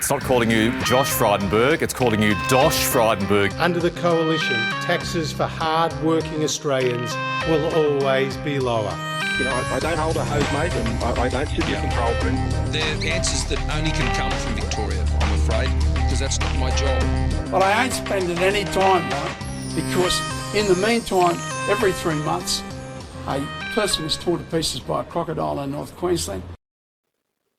It's not calling you Josh Frydenberg, it's calling you Dosh Frydenberg. Under the coalition, taxes for hard-working Australians will always be lower. You know, I don't hold a hose, mate, and I don't sit in the control room. They're answers that only can come from Victoria, I'm afraid, because that's not my job. But I ain't spending any time, though, because in the meantime, every 3 months, a person is torn to pieces by a crocodile in North Queensland.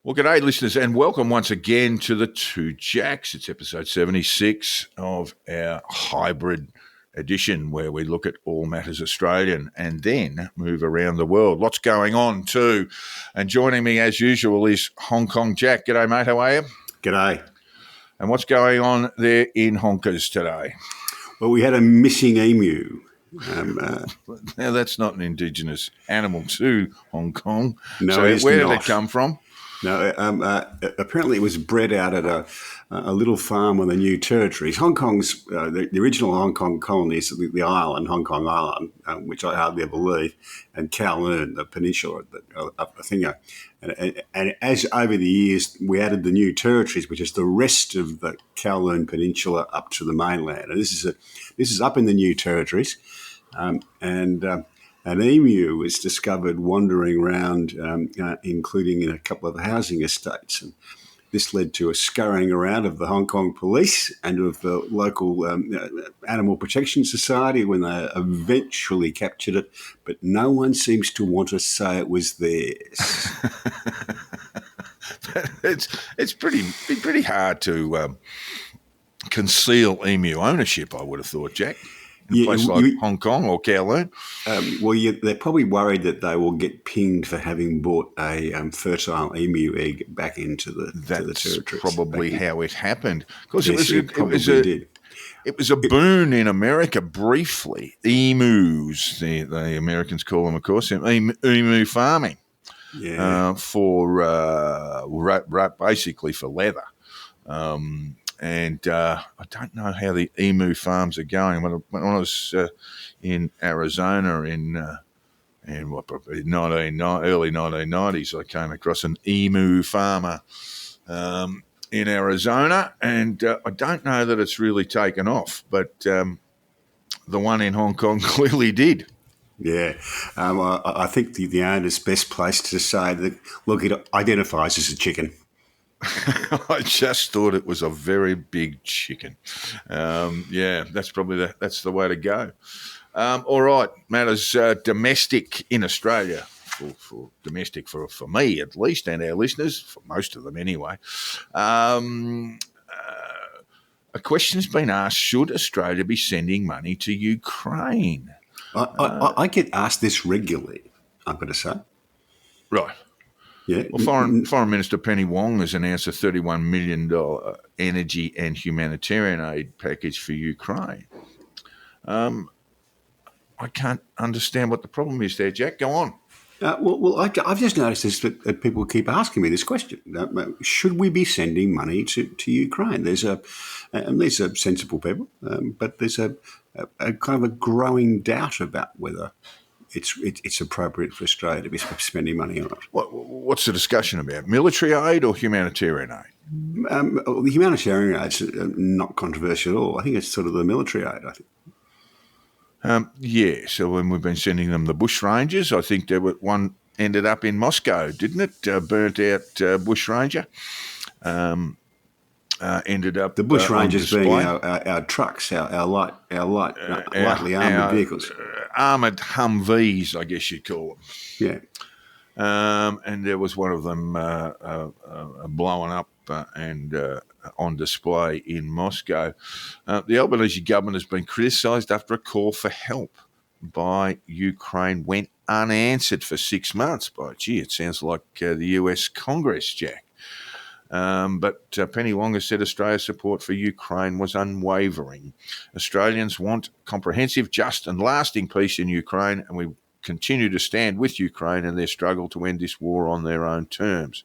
Well, g'day, listeners, and welcome once again to the Two Jacks. It's episode 76 of our hybrid edition where we look at all matters Australian and then move around the world. Lots going on too. And joining me as usual is Hong Kong Jack. G'day, mate. How are you? G'day. And what's going on there in Honkers today? Well, we had a missing emu. Now, that's not an Indigenous animal to Hong Kong. No, so it's where not. did it come from? No, apparently it was bred out at a little farm on the New Territories. Hong Kong's, the original Hong Kong colonies, the island, Hong Kong Island, which I hardly ever leave, and Kowloon, the peninsula, the thing. And as over the years, we added the New Territories, which is the rest of the Kowloon Peninsula up to the mainland. And this is up in the New Territories. An emu was discovered wandering around, including in a couple of housing estates. And this led to a scurrying around of the Hong Kong police and of the local Animal Protection Society when they eventually captured it. But no one seems to want to say it was theirs. It's pretty hard to conceal emu ownership, I would have thought, Jack. In a place like Hong Kong or Kowloon? They're probably worried that they will get pinged for having brought a fertile emu egg back into the territories. That's probably how it happened. Because yes, it was a boon in America briefly. Emus, the Americans call them, of course, emu farming. Yeah. Basically for leather. And I don't know how the emu farms are going. When I was in Arizona in probably early 1990s, I came across an emu farmer in Arizona, and I don't know that it's really taken off, but the one in Hong Kong clearly did. Yeah, I think the owner's best placed to say that, look, it identifies as a chicken. I just thought it was a very big chicken. That's probably that's the way to go. All right, matters domestic in Australia, for domestic for me at least, and our listeners, for most of them anyway. A question's been asked: should Australia be sending money to Ukraine? I get asked this regularly, I've got to say. Right. Yeah. Well, Foreign Minister Penny Wong has announced a $31 million energy and humanitarian aid package for Ukraine. I can't understand what the problem is there, Jack. Go on. I've just noticed this, that people keep asking me this question. Should we be sending money to Ukraine? These are sensible people, but there's a kind of a growing doubt about whether it's appropriate for Australia to be spending money on it. What's the discussion about? Military aid or humanitarian aid? The humanitarian aid's not controversial at all. I think it's sort of the military aid, I think. So when we've been sending them the bush rangers, I think one ended up in Moscow, didn't it? Burnt out bush ranger. Ended up the bush rangers being our trucks, our lightly armoured vehicles, armoured Humvees, I guess you'd call them. Yeah. And there was one of them blowing up and on display in Moscow. The Albanese government has been criticised after a call for help by Ukraine went unanswered for 6 months. It sounds like the US Congress, Jack. But Penny Wong has said Australia's support for Ukraine was unwavering. Australians want comprehensive, just and lasting peace in Ukraine, and we continue to stand with Ukraine in their struggle to end this war on their own terms.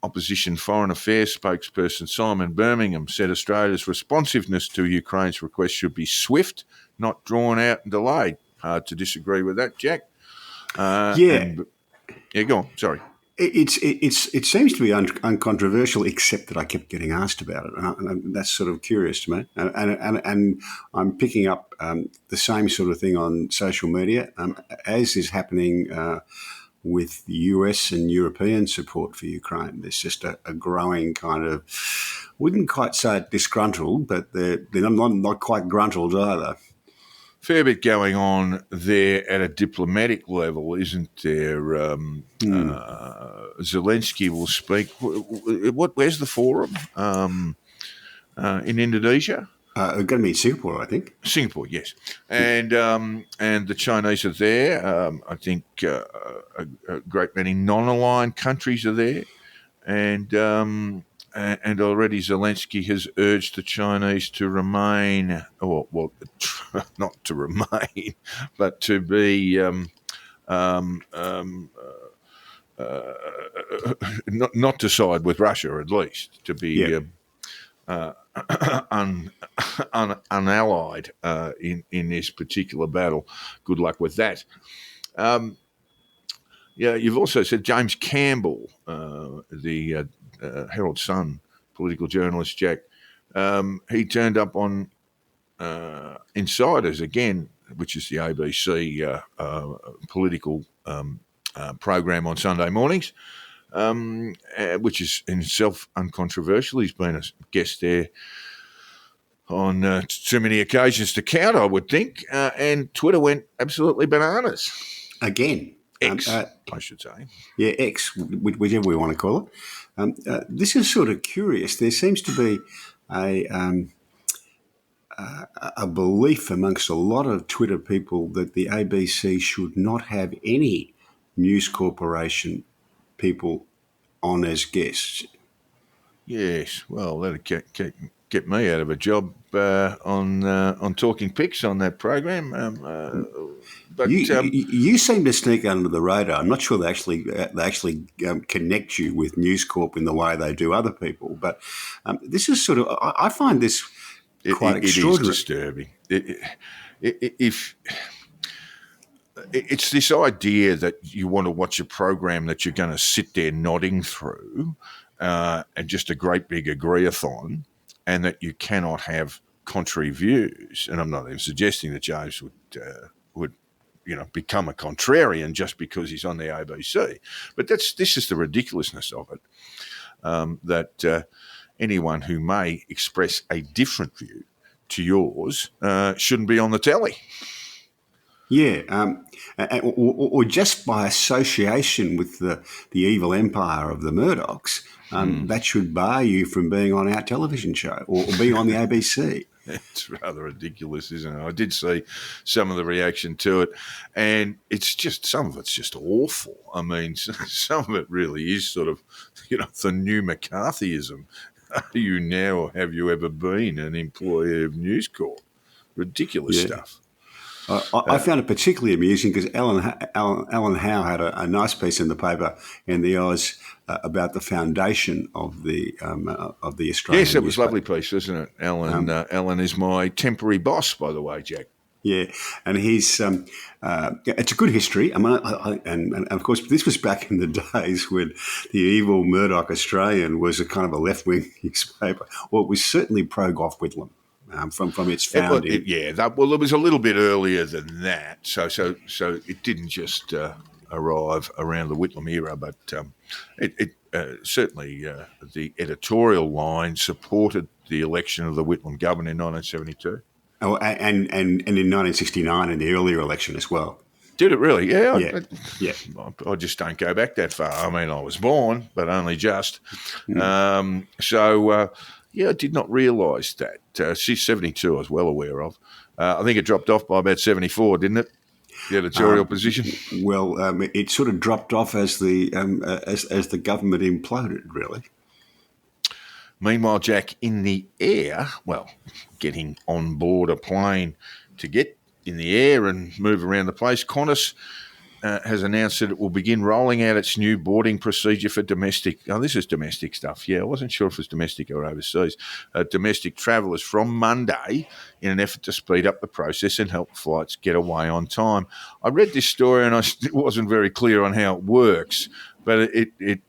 Opposition Foreign Affairs spokesperson Simon Birmingham said Australia's responsiveness to Ukraine's request should be swift, not drawn out and delayed. Hard to disagree with that, Jack. Yeah, go on. Sorry. It seems to be uncontroversial, except that I kept getting asked about it, and that's sort of curious to me. And I'm picking up the same sort of thing on social media, as is happening with US and European support for Ukraine. There's just a growing kind of, wouldn't quite say it disgruntled, but they're not quite gruntled either. Fair bit going on there at a diplomatic level, isn't there? Zelensky will speak. Where's the forum? In Indonesia? Going to be in Singapore, I think. Singapore, yes. And the Chinese are there. I think a great many non-aligned countries are there. And already Zelensky has urged the Chinese to remain, or well, not to remain, but to be not to side with Russia, at least to be unallied in this particular battle. Good luck with that. You've also said James Campbell, the Herald Sun political journalist, Jack. He turned up on Insiders again, which is the ABC political program on Sunday mornings, which is in itself uncontroversial. He's been a guest there on too many occasions to count, I would think. And Twitter went absolutely bananas. Again. X, I should say. Yeah, X, whichever we want to call it. This is sort of curious. There seems to be a belief amongst a lot of Twitter people that the ABC should not have any News Corporation people on as guests. Yes, well, that'd get me out of a job on Talking Pics on that program. But you seem to sneak under the radar. I'm not sure they actually connect you with News Corp in the way they do other people. But this is sort of, I find this quite extraordinary. It is disturbing. If it's this idea that you want to watch a program that you're going to sit there nodding through, and just a great big agree-a-thon, and that you cannot have contrary views. And I'm not even suggesting that James would become a contrarian just because he's on the ABC. But this is the ridiculousness of it, that anyone who may express a different view to yours shouldn't be on the telly. Yeah, or just by association with the evil empire of the Murdochs, that should bar you from being on our television show or being on the ABC. It's rather ridiculous, isn't it? I did see some of the reaction to it, and it's just, some of it's just awful. I mean, some of it really is sort of, the new McCarthyism. Are you now, or have you ever been, an employee of News Corp? Ridiculous stuff. I found it particularly amusing because Alan Howe had a nice piece in the paper in the Oz about the foundation of the Australian. Yes, it was a lovely piece, wasn't it? Alan is my temporary boss, by the way, Jack. Yeah, and he's it's a good history. I mean, and of course, this was back in the days when the evil Murdoch Australian was a kind of a left-wing newspaper. Well, it was certainly pro-Gough Whitlam. From its founding, it was a little bit earlier than that. So it didn't just arrive around the Whitlam era, but it certainly the editorial line supported the election of the Whitlam government in 1972. Oh, and in 1969 in the earlier election as well. Did it really? Yeah. Yeah. I just don't go back that far. I mean, I was born, but only just. I did not realise that. 72 I was well aware of. I think it dropped off by about 74, didn't it? The editorial position? Well, it sort of dropped off as the government imploded, really. Meanwhile, Jack, in the air, getting on board a plane to get in the air and move around the place, Qantas has announced that it will begin rolling out its new boarding procedure for domestic. Oh, this is domestic stuff. Yeah, I wasn't sure if it was domestic or overseas. Domestic travellers from Monday in an effort to speed up the process and help flights get away on time. I read this story and I wasn't very clear on how it works. but it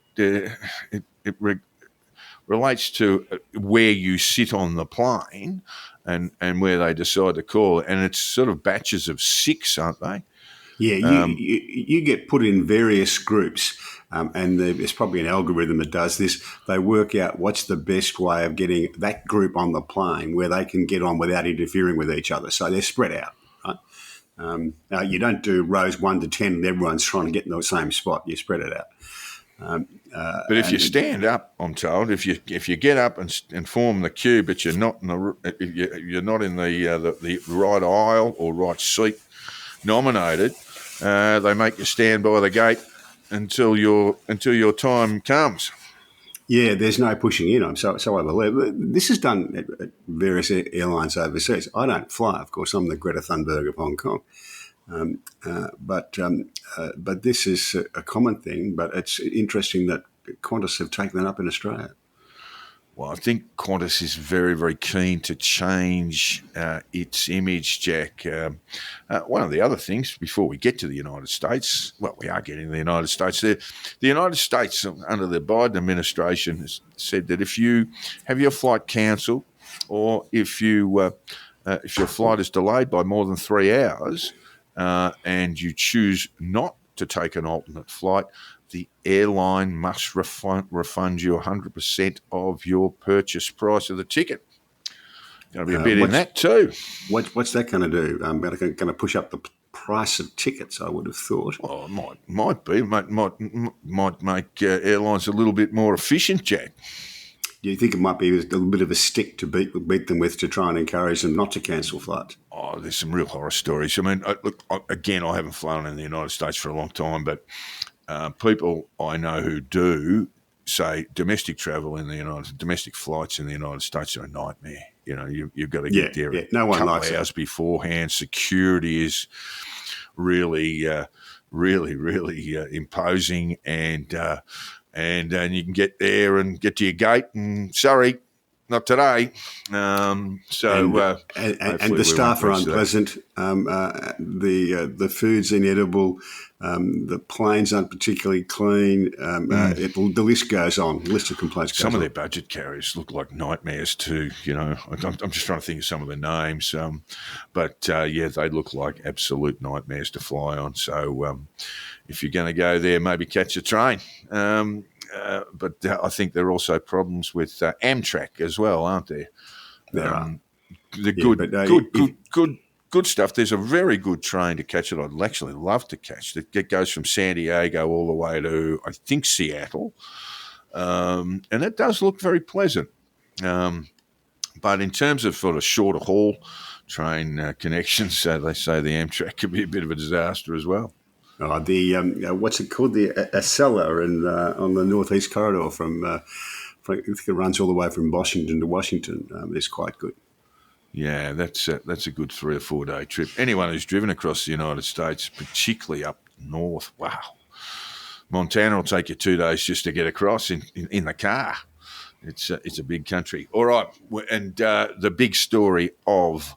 relates to where you sit on the plane and where they decide to call it. And it's sort of batches of 6, aren't they? Yeah, you get put in various groups, and there's probably an algorithm that does this. They work out what's the best way of getting that group on the plane where they can get on without interfering with each other. So they're spread out, right? Now you don't do rows 1 to 10 and everyone's trying to get in the same spot. You spread it out. But if you stand up, I'm told, if you get up and form the queue, but you're not in the right aisle or right seat nominated, they make you stand by the gate until your time comes. Yeah, there's no pushing in. So I believe this is done at various airlines overseas. I don't fly, of course. I'm the Greta Thunberg of Hong Kong, but this is a common thing. But it's interesting that Qantas have taken that up in Australia. Well, I think Qantas is very, very keen to change its image, Jack. One of the other things, before we get to the United States, well, we are getting to the United States there. The United States, under the Biden administration, has said that if you have your flight cancelled or if your flight is delayed by more than 3 hours and you choose not to take an alternate flight, the airline must refund you 100% of your purchase price of the ticket. Going to be a bit in that too. What's that going to do? Going to push up the price of tickets, I would have thought. Well, it might be. Might make airlines a little bit more efficient, Jack. Do you think it might be a little bit of a stick to beat them with to try and encourage them not to cancel flights? Oh, there's some real horror stories. I mean, look, again, I haven't flown in the United States for a long time, but people I know who do say domestic flights in the United States are a nightmare. You know, you've got to get there a couple of hours beforehand. Security is really imposing, and you can get there and get to your gate, and sorry, not today. And the staff are unpleasant. The food's inedible. The planes aren't particularly clean. The list goes on. The list of complaints goes on. Some of their budget carriers look like nightmares too. You know, I'm just trying to think of some of the names. But they look like absolute nightmares to fly on. So if you're going to go there, maybe catch a train. But I think there are also problems with Amtrak as well, aren't there? There are. The good stuff. There's a very good train to catch that I'd actually love to catch. That goes from San Diego all the way to, I think, Seattle. And it does look very pleasant. But in terms of sort of shorter haul train connections, they say the Amtrak can be a bit of a disaster as well. What's it called? The Acela on the Northeast Corridor from I think it runs all the way from Washington to Washington. Is quite good. Yeah, that's a good 3 or 4 day trip. Anyone who's driven across the United States, particularly up north, wow. Montana will take you 2 days just to get across in the car. It's a big country. All right, and the big story of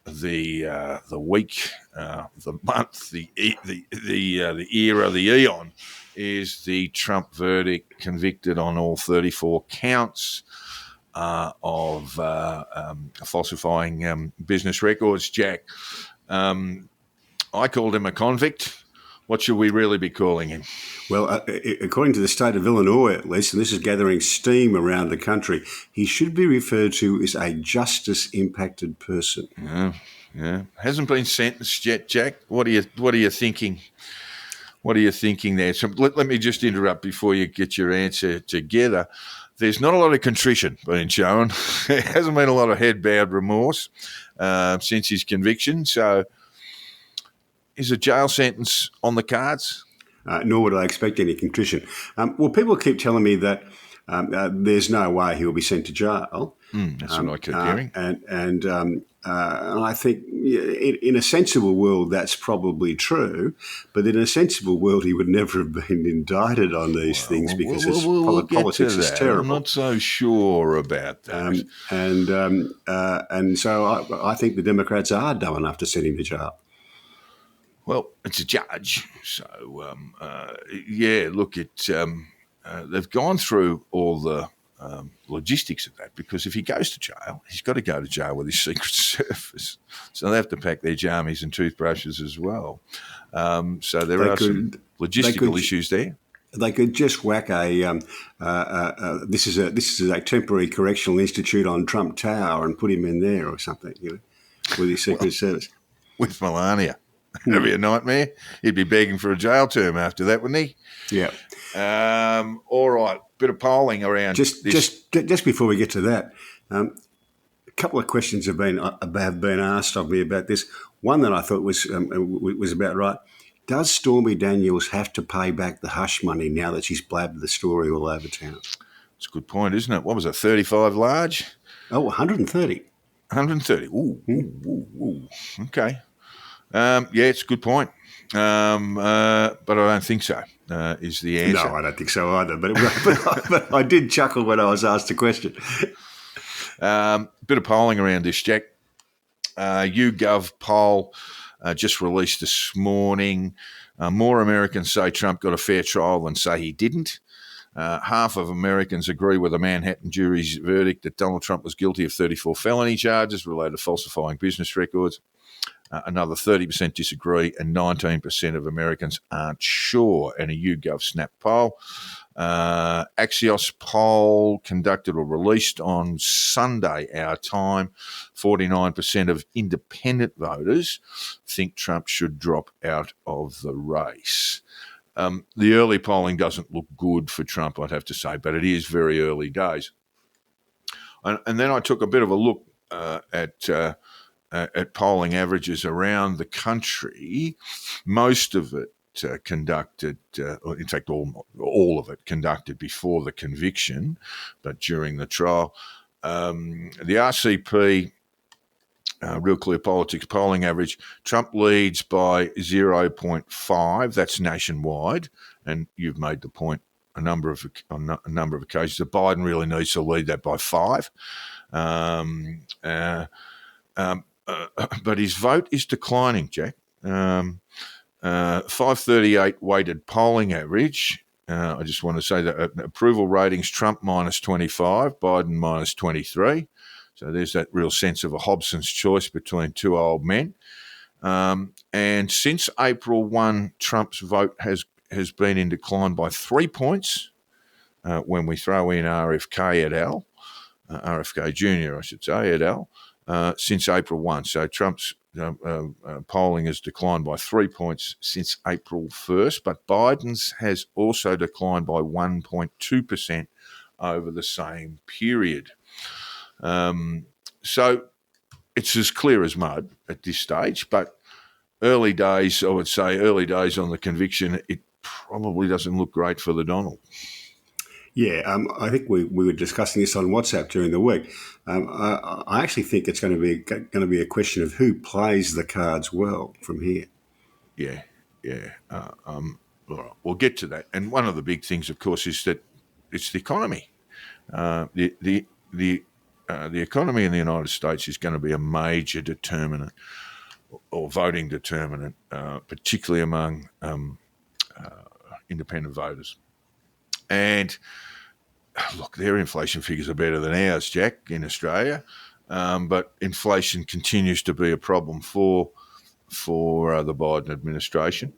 the week, the month, the era, the eon is the Trump verdict, convicted on all 34 counts of falsifying business records. Jack, I called him a convict. What should we really be calling him? Well, according to the state of Illinois, at least, and this is gathering steam around the country, he should be referred to as a justice-impacted person. Yeah. Hasn't been sentenced yet, Jack. What are you thinking? What are you thinking there? So let me just interrupt before you get your answer together. There's not a lot of contrition being shown. There hasn't been a lot of head-bowed remorse since his conviction. So is a jail sentence on the cards? Nor would I expect any contrition. Well, people keep telling me that there's no way he'll be sent to jail. That's what I keep hearing. And I think in a sensible world, that's probably true. But in a sensible world, he would never have been indicted on these things because politics is terrible. I'm not so sure about that. And so I think the Democrats are dumb enough to send him to jail. Well, it's a judge, so look, they've gone through all the logistics of that, because if he goes to jail, he's got to go to jail with his Secret Service, so they have to pack their jammies and toothbrushes as well. So there are some logistical issues there. They could just whack this is a temporary correctional institute on Trump Tower and put him in there or something, with his Secret Service. With Melania. That'd be a nightmare. He'd be begging for a jail term after that, wouldn't he? Yeah. All right. Bit of polling around. Just before we get to that, a couple of questions have been asked of me about this. One that I thought was about right. Does Stormy Daniels have to pay back the hush money now that she's blabbed the story all over town? It's a good point, isn't it? What was it, 35 large? Oh, 130. 130. Ooh. Okay. It's a good point. But I don't think so, is the answer. No, I don't think so either. But I did chuckle when I was asked the question. Bit of polling around this, Jack. YouGov poll just released this morning. More Americans say Trump got a fair trial than say he didn't. Half of Americans agree with a Manhattan jury's verdict that Donald Trump was guilty of 34 felony charges related to falsifying business records. Another 30% disagree, and 19% of Americans aren't sure. And a YouGov Snap poll. Axios poll conducted or released on Sunday, our time, 49% of independent voters think Trump should drop out of the race. The early polling doesn't look good for Trump, I'd have to say, but it is very early days. And then I took a bit of a look at polling averages around the country. Most of it conducted, or in fact all of it conducted before the conviction, but during the trial. The RCP, Real Clear Politics polling average, Trump leads by 0.5. That's nationwide, and you've made the point on a number of occasions that Biden really needs to lead that by 5. But his vote is declining, Jack. 538 weighted polling average. I just want to say that approval ratings, Trump minus 25, Biden minus 23. So there's that real sense of a Hobson's choice between two old men. And since April 1, Trump's vote has been in decline by 3 points when we throw in RFK et al., RFK Jr., I should say, et al., since April 1. So Trump's polling has declined by 3 points since April 1st, but Biden's has also declined by 1.2% over the same period. So it's as clear as mud at this stage, but early days, I would say, early days on the conviction, it probably doesn't look great for the Donald. Yeah, I think we were discussing this on WhatsApp during the week. I actually think it's going to be a question of who plays the cards well from here. Yeah. We'll get to that. And one of the big things, of course, is that it's the economy. The economy in the United States is going to be a major determinant or voting determinant, particularly among independent voters. And look, their inflation figures are better than ours, Jack, in Australia. But inflation continues to be a problem for the Biden administration.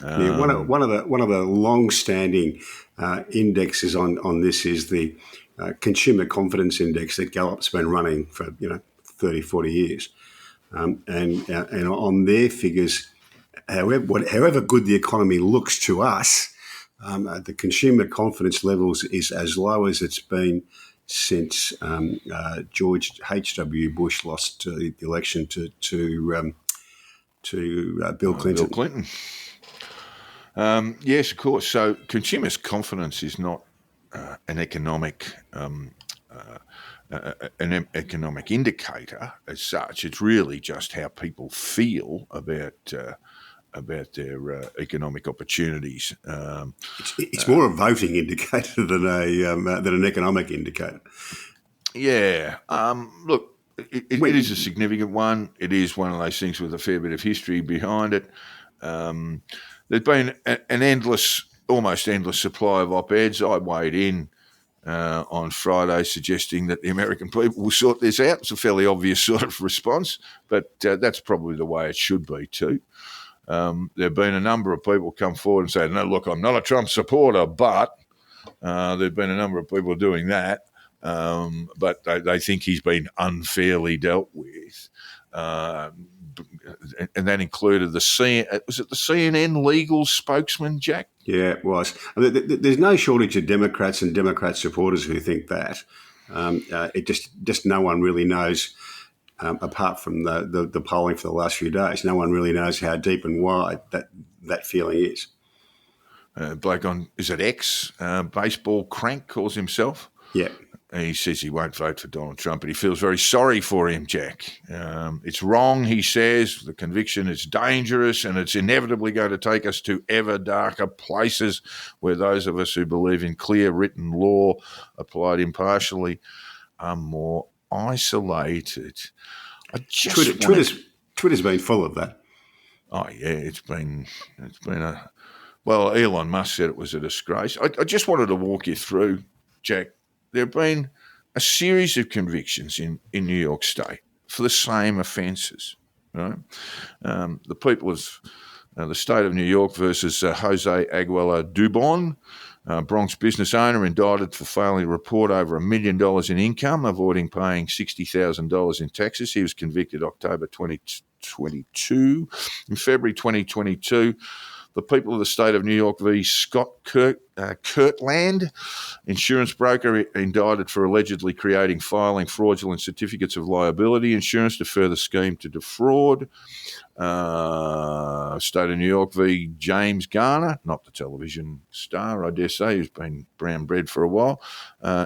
One of the long-standing indexes on this is the Consumer Confidence Index that Gallup's been running for 30, 40 years, and on their figures, however good the economy looks to us, the consumer confidence levels is as low as it's been since George H.W. Bush lost the election to Bill Clinton. Yes, of course. So consumers' confidence is not an economic indicator as such. It's really just how people feel about their economic opportunities. It's more a voting indicator than an economic indicator. Yeah. Look, it is a significant one. It is one of those things with a fair bit of history behind it. There's been an almost endless supply of op-eds. I weighed in on Friday suggesting that the American people will sort this out. It's a fairly obvious sort of response, but that's probably the way it should be too. There have been a number of people come forward and say, no, look, I'm not a Trump supporter, but there have been a number of people doing that, but they think he's been unfairly dealt with. And that included was it the CNN legal spokesman, Jack? Yeah, it was. There's no shortage of Democrats and Democrat supporters who think that. It just no one really knows, apart from the polling for the last few days, no one really knows how deep and wide that feeling is. Bloke on, is it X? Baseball Crank calls himself. Yeah. He says he won't vote for Donald Trump, but he feels very sorry for him, Jack. It's wrong, he says. The conviction is dangerous and it's inevitably going to take us to ever darker places where those of us who believe in clear written law applied impartially are more isolated. Twitter's been full of that. Oh, yeah, it's been well, Elon Musk said it was a disgrace. I just wanted to walk you through, Jack. There have been a series of convictions in New York State for the same offences. Right? The people of the state of New York versus Jose Aguilar Dubon, Bronx business owner indicted for failing to report over $1 million in income, avoiding paying $60,000 in taxes. He was convicted October 2022. In February 2022, the people of the state of New York v. Scott Kirtland, insurance broker indicted for allegedly filing fraudulent certificates of liability insurance to further scheme to defraud. State of New York v. James Garner, not the television star, I dare say, who's been brown bread for a while.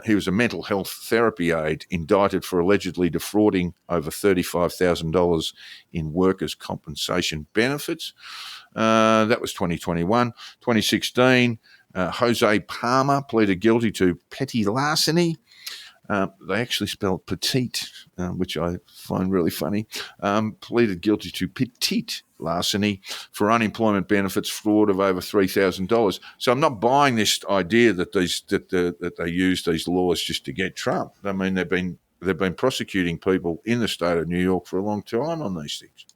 He was a mental health therapy aide indicted for allegedly defrauding over $35,000 in workers' compensation benefits. That was 2021. 2016, Jose Palmer pleaded guilty to petty larceny. They actually spelled petite, which I find really funny. Pleaded guilty to petite larceny for unemployment benefits fraud of over $3,000. So I'm not buying this idea that they use these laws just to get Trump. I mean, they've been prosecuting people in the state of New York for a long time on these things.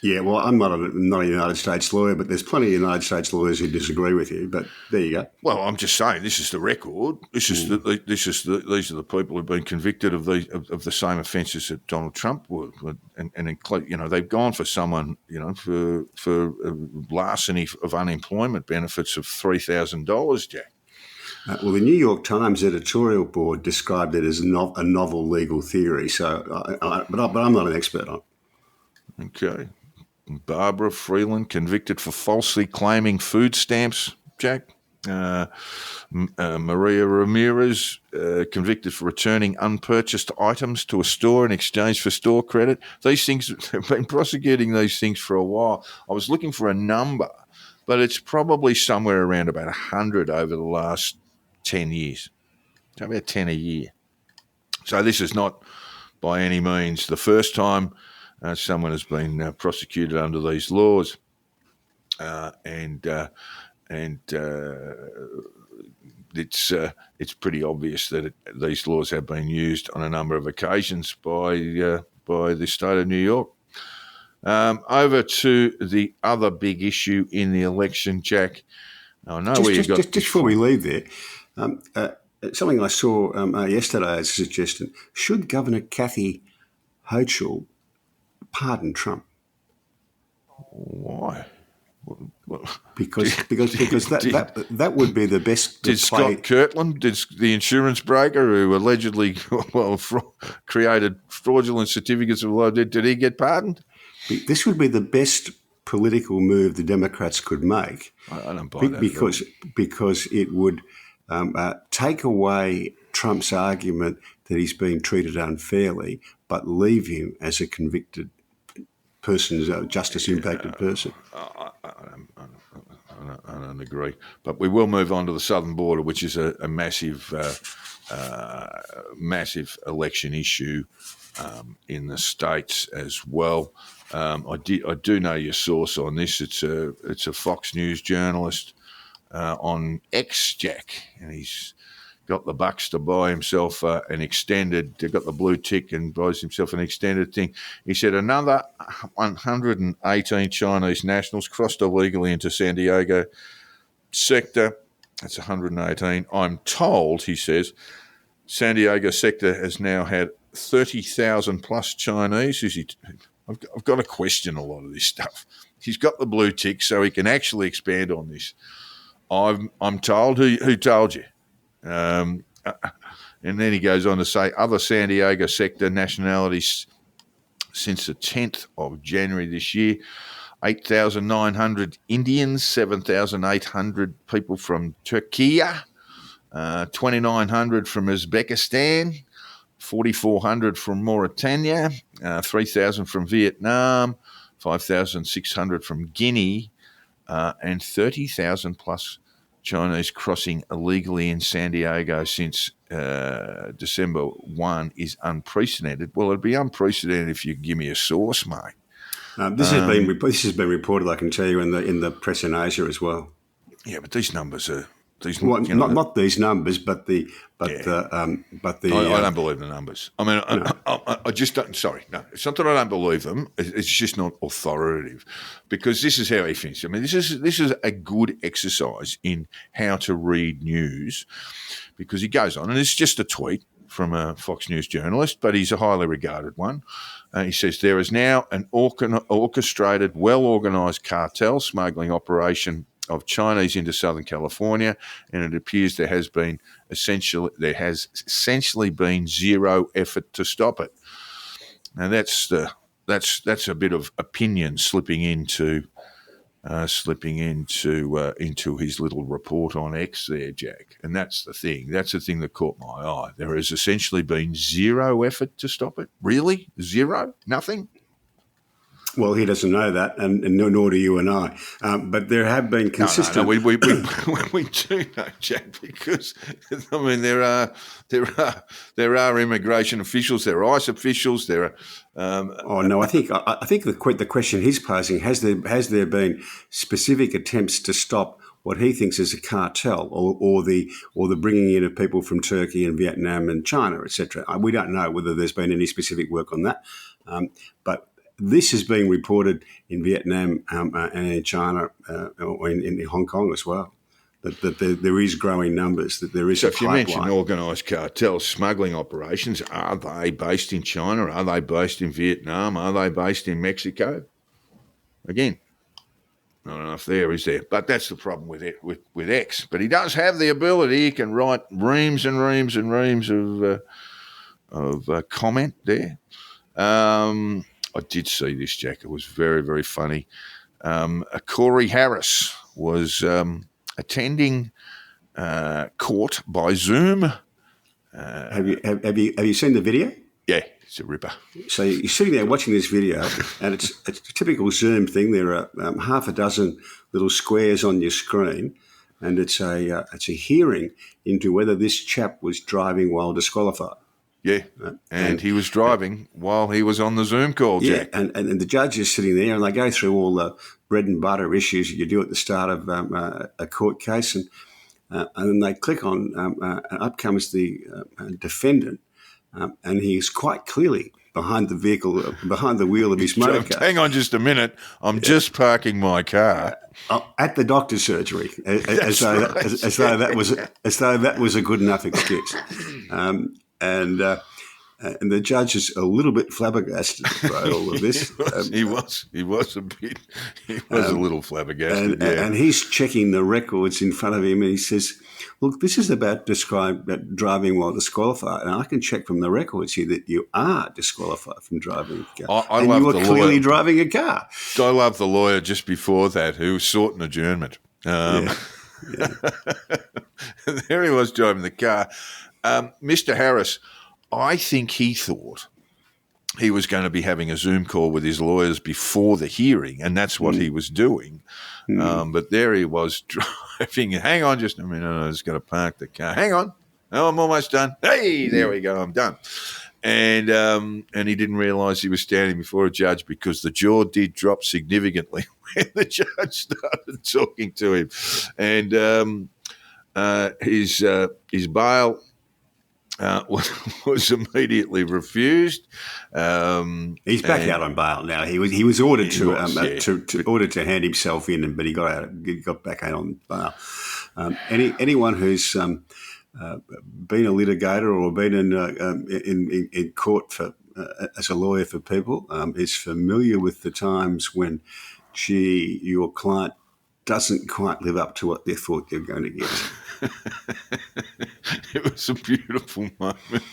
Yeah, well, I'm not a United States lawyer, but there's plenty of United States lawyers who disagree with you. But there you go. Well, I'm just saying this is the record. These are the people who've been convicted of the same offences that Donald Trump would, and include, they've gone for someone for larceny of unemployment benefits of $3,000, Jack. Well, the New York Times editorial board described it as a novel legal theory. So, but I'm not an expert on it. Okay. Barbara Freeland convicted for falsely claiming food stamps, Jack. Maria Ramirez convicted for returning unpurchased items to a store in exchange for store credit. These things, they've been prosecuting these things for a while. I was looking for a number, but it's probably somewhere around about 100 over the last 10 years. About 10 a year. So this is not by any means the first time someone has been prosecuted under these laws, and it's pretty obvious that these laws have been used on a number of occasions by the state of New York. Over to the other big issue in the election, Jack. I know just before we leave there, something I saw yesterday as a suggestion: should Governor Kathy Hochul pardon Trump? Why? Because that would be the best. Did Scott Kirtland, did the insurance broker who allegedly created fraudulent certificates of liability, did he get pardoned? This would be the best political move the Democrats could make. I don't buy that because it would take away Trump's argument that he's being treated unfairly, but leave him as a convicted person, a justice-impacted person. I don't agree. But we will move on to the southern border, which is a massive massive election issue in the States as well. I do know your source on this. It's a Fox News journalist on X, Jack, and he's got the bucks to buy himself an extended. Got the blue tick and buys himself an extended thing. He said another 118 Chinese nationals crossed illegally into San Diego sector. That's 118. I'm told, he says, San Diego sector has now had 30,000 plus Chinese. I've got to question a lot of this stuff. He's got the blue tick, so he can actually expand on this. I'm told. Who told you? And then he goes on to say other San Diego sector nationalities since the 10th of January this year, 8,900 Indians, 7,800 people from Turkey, 2,900 from Uzbekistan, 4,400 from Mauritania, 3,000 from Vietnam, 5,600 from Guinea, and 30,000 plus Chinese crossing illegally in San Diego since December 1 is unprecedented. Well, it'd be unprecedented if you give me a source, mate. This has been reported, I can tell you, in the press in Asia as well. Yeah, but these numbers are not these numbers, but the. I don't believe the numbers. I mean, I just don't. Sorry, no, it's not that I don't believe them. It's just not authoritative, because this is how he thinks. I mean, this is a good exercise in how to read news, because he goes on, and it's just a tweet from a Fox News journalist, but he's a highly regarded one. He says there is now an orchestrated, well-organised cartel smuggling operation of Chinese into Southern California, and it appears there has essentially been zero effort to stop it. Now that's a bit of opinion slipping into his little report on X there, Jack. And that's the thing. That's the thing that caught my eye. There has essentially been zero effort to stop it. Really? Zero? Nothing? Well, he doesn't know that, and nor do you and I. But there have been consistent. No, we do know, Jack, because I mean there are immigration officials, there are ICE officials, there are. I think the question he's posing, has there been specific attempts to stop what he thinks is a cartel, or the bringing in of people from Turkey and Vietnam and China, etc. We don't know whether there's been any specific work on that, but this is being reported in Vietnam and in China, or in Hong Kong as well, that there is growing numbers, that there is a pipeline. If you mention organised cartels, smuggling operations, are they based in China? Are they based in Vietnam? Are they based in Mexico? Again, I don't know if there is there, but that's the problem with it, with X. But he does have the ability; he can write reams and reams and reams of comment there. I did see this, Jack. It was very, very funny. Corey Harris was attending court by Zoom. Have you seen the video? Yeah, it's a ripper. So you're sitting there watching this video, and it's a typical Zoom thing. There are half a dozen little squares on your screen, and it's a hearing into whether this chap was driving while disqualified. Yeah, and he was driving while he was on the Zoom call, Jack. Yeah, and the judge is sitting there, and they go through all the bread and butter issues that you do at the start of a court case, and then they click on, up comes the defendant, and he's quite clearly behind the vehicle, behind the wheel of his motor car. Hang on just a minute, I'm just parking my car. At the doctor's surgery, as though that was a good enough excuse. And the judge is a little bit flabbergasted by all of this. He was a little flabbergasted. And he's checking the records in front of him, and he says, "Look, this is about driving while disqualified, and I can check from the records here that you are disqualified from driving a car, and you are clearly driving a car." I love the lawyer just before that who sought an adjournment. Yeah. There he was driving the car. Mr. Harris, I think he thought he was going to be having a Zoom call with his lawyers before the hearing, and that's what he was doing. But there he was driving. Hang on just a minute, I was going to park the car. Hang on. Oh, I'm almost done. Hey, there we go. I'm done. And he didn't realise he was standing before a judge because the jaw did drop significantly when the judge started talking to him. And his bail was immediately refused. He's back out on bail now. He was ordered ordered to hand himself in, but he got out. He got back out on bail. Anyone who's been a litigator or been in court for as a lawyer for people is familiar with the times when, your client doesn't quite live up to what they thought they were going to get. It was a beautiful moment,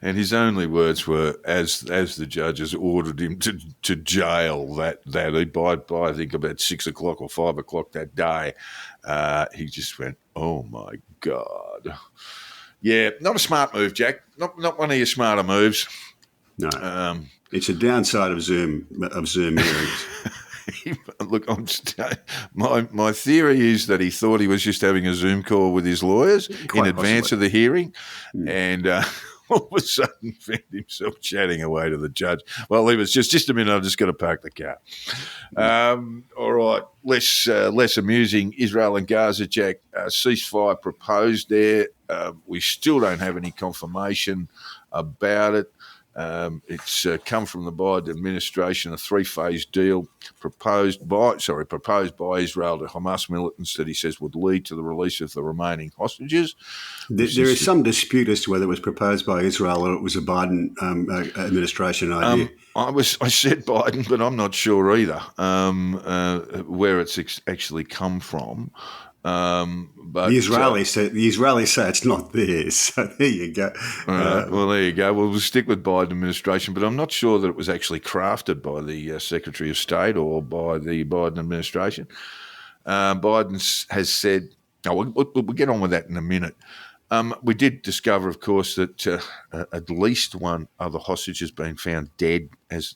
and his only words were, as the judges ordered him to jail that by I think about 6 o'clock or 5 o'clock that day, he just went, "Oh my God!" Yeah, not a smart move, Jack. Not one of your smarter moves. No, it's a downside of Zoom hearings. Look, my theory is that he thought he was just having a Zoom call with his lawyers in advance of the hearing, and all of a sudden found himself chatting away to the judge. Well, he was just a minute. I'm just going to park the car. All right, less amusing. Israel and Gaza, Jack, ceasefire proposed there. We still don't have any confirmation about it. It's come from the Biden administration, a 3-phase deal proposed by Israel to Hamas militants that he says would lead to the release of the remaining hostages. There is some dispute as to whether it was proposed by Israel or it was a Biden administration idea. I said Biden, but I'm not sure either where it's actually come from. But the Israelis say it's not theirs. So there you go. Well, there you go. Well, we'll stick with Biden administration, but I'm not sure that it was actually crafted by the Secretary of State or by the Biden administration. Biden has said, we'll get on with that in a minute. We did discover, of course, that at least one other hostage has been found dead as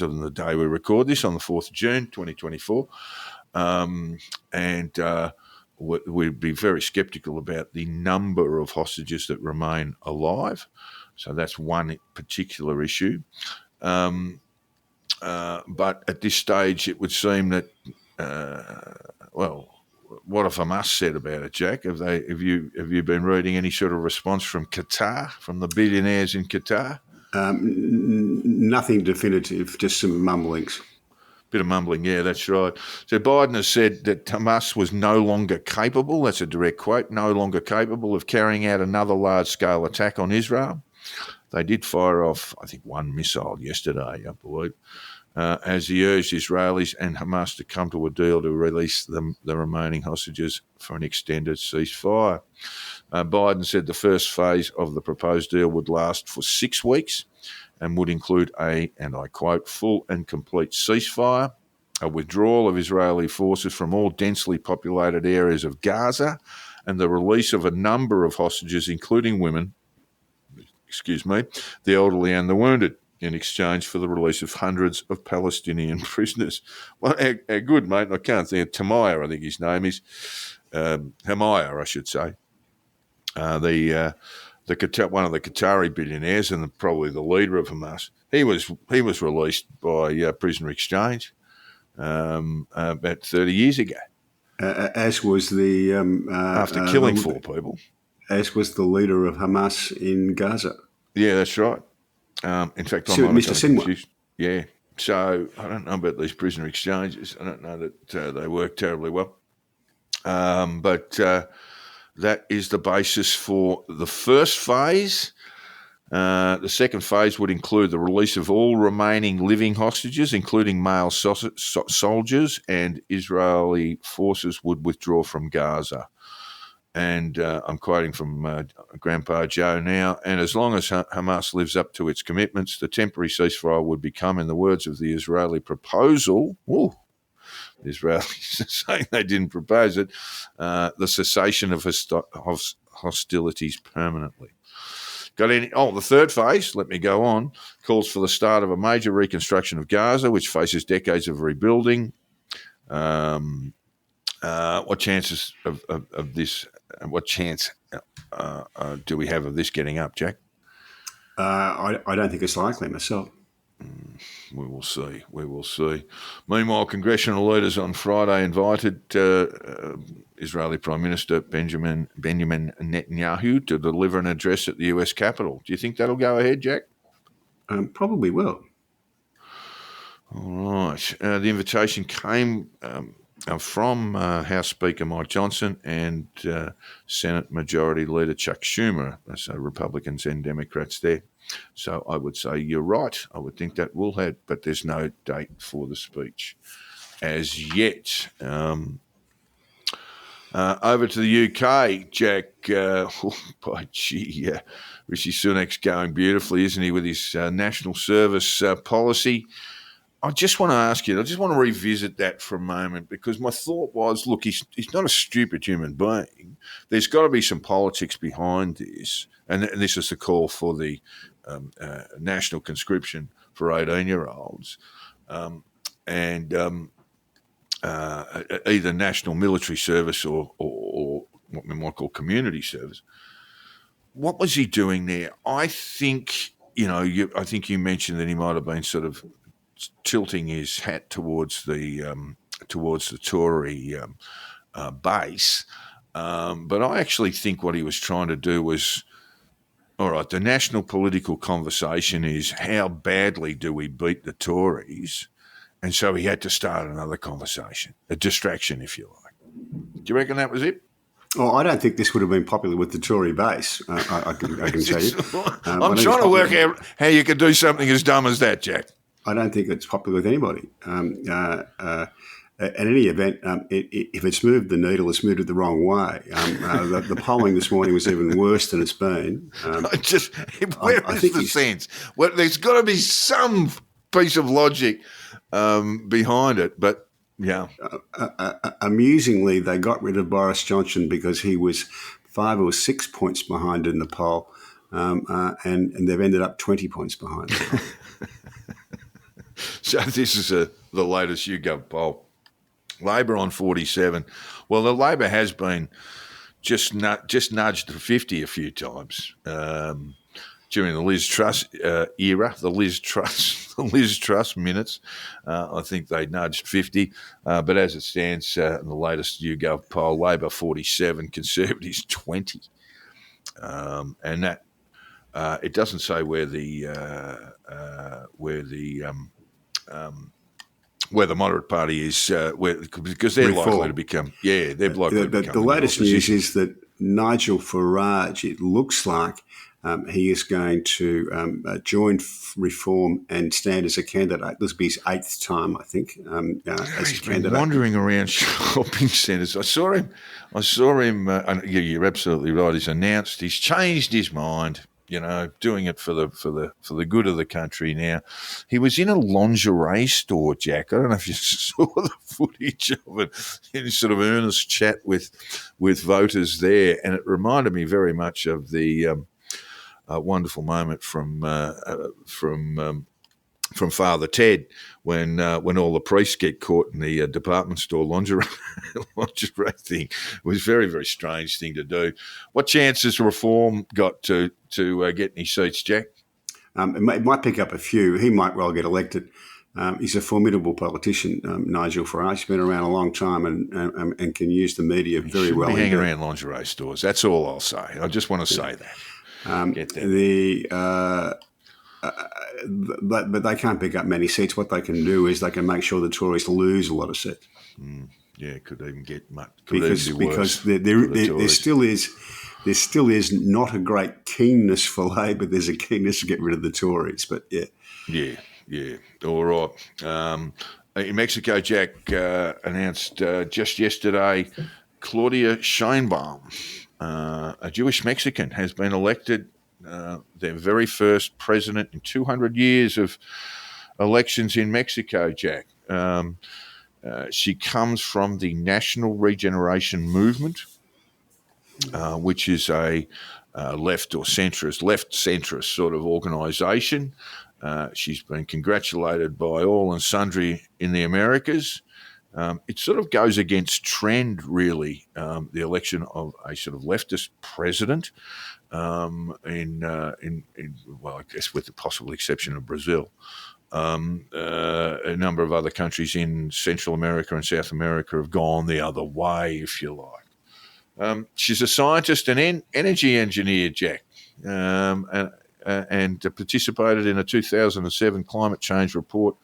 of the day we record this, on the 4th of June, 2024. We'd be very sceptical about the number of hostages that remain alive. So that's one particular issue. But at this stage, it would seem that, what have Hamas said about it, Jack? Have you been reading any sort of response from Qatar, from the billionaires in Qatar? Nothing definitive, just some mumblings. Bit of mumbling, yeah, that's right. So Biden has said that Hamas was no longer capable, that's a direct quote, no longer capable of carrying out another large-scale attack on Israel. They did fire off, I think, one missile yesterday, I believe, as he urged Israelis and Hamas to come to a deal to release the remaining hostages for an extended ceasefire. Biden said the first phase of the proposed deal would last for 6 weeks and would include and I quote, full and complete ceasefire, a withdrawal of Israeli forces from all densely populated areas of Gaza, and the release of a number of hostages, including women, the elderly and the wounded, in exchange for the release of hundreds of Palestinian prisoners. Well, our good mate, I can't think of Tamaya, I think his name is, Hamaya, I should say, one of the Qatari billionaires and probably the leader of Hamas. He was released by prisoner exchange about 30 years ago. As was the after killing 4 people. As was the leader of Hamas in Gaza. Yeah, that's right. In fact, Mr. Sinwar. Yeah. So I don't know about these prisoner exchanges. I don't know that they work terribly well. But that is the basis for the first phase. The second phase would include the release of all remaining living hostages, including male soldiers, and Israeli forces would withdraw from Gaza. And I'm quoting from Grandpa Joe now, and as long as Hamas lives up to its commitments, the temporary ceasefire would become, in the words of the Israeli proposal, the Israelis are saying they didn't propose it, the cessation of hostilities permanently. The third phase, let me go on, calls for the start of a major reconstruction of Gaza, which faces decades of rebuilding. What chances of this what chance do we have of this getting up, Jack? I don't think it's likely myself. We will see. We will see. Meanwhile, congressional leaders on Friday invited Israeli Prime Minister Benjamin Netanyahu to deliver an address at the US Capitol. Do you think that'll go ahead, Jack? Probably will. All right. The invitation came from House Speaker Mike Johnson and Senate Majority Leader Chuck Schumer, so Republicans and Democrats there. So I would say you're right. I would think that will have, but there's no date for the speech as yet. Over to the UK, Jack. Rishi Sunak's going beautifully, isn't he, with his national service policy? I just want to ask you, I just want to revisit that for a moment, because my thought was, look, he's not a stupid human being. There's got to be some politics behind this. And this is the call for the national conscription for 18-year-olds either national military service or what we might call community service. What was he doing there? I think, I think you mentioned that he might have been sort of tilting his hat towards the Tory base, but I actually think what he was trying to do was, all right, the national political conversation is how badly do we beat the Tories, and so he had to start another conversation, a distraction, if you like. Do you reckon that was it? Well, I don't think this would have been popular with the Tory base. I can tell you. I'm trying to work out how you could do something as dumb as that, Jack. I don't think it's popular with anybody. At any event, if it's moved the needle, it's moved it the wrong way. The polling this morning was even worse than it's been. Where is the sense? Well, there's got to be some piece of logic behind it, but yeah. Amusingly, they got rid of Boris Johnson because he was 5 or 6 points behind in the poll, and they've ended up 20 points behind. So this is the latest YouGov poll. Labor on 47. Well, the Labor has been just nudged to 50 a few times during the Liz Truss era, the Liz Truss minutes. I think they nudged 50. But as it stands in the latest YouGov poll, Labor 47, Conservatives 20. And that it doesn't say where the moderate party is, because they're Reform. likely to become, they're likely to become. The latest news is that Nigel Farage, it looks like he is going to join Reform and stand as a candidate. This will be his 8th time, I think, as a candidate. Wandering around shopping centres. I saw him. And you're absolutely right. He's changed his mind. Doing it for the good of the country now. He was in a lingerie store, Jack. I don't know if you saw the footage of it, in sort of earnest chat with voters there, and it reminded me very much of the wonderful moment from Father Ted when all the priests get caught in the department store lingerie thing. It was a very, very strange thing to do. What chance has Reform got to get any seats, Jack? It might pick up a few. He might well get elected. He's a formidable politician, Nigel Farage. He's been around a long time and can use the media very well. Hanging around lingerie stores. That's all I'll say. I just want to say that. Get that. But they can't pick up many seats. What they can do is they can make sure the Tories lose a lot of seats. Could even get much. Because there still is not a great keenness for Labor. There's a keenness to get rid of the Tories. But yeah. All right. In Mexico, Jack announced just yesterday, Claudia Sheinbaum, a Jewish Mexican, has been elected. Their very first president in 200 years of elections in Mexico, Jack. She comes from the National Regeneration Movement, which is a left centrist sort of organisation. She's been congratulated by all and sundry in the Americas, It sort of goes against trend, really, the election of a sort of leftist president, well, I guess with the possible exception of Brazil. A number of other countries in Central America and South America have gone the other way, if you like. She's a scientist and energy engineer, Jack, and participated in a 2007 climate change report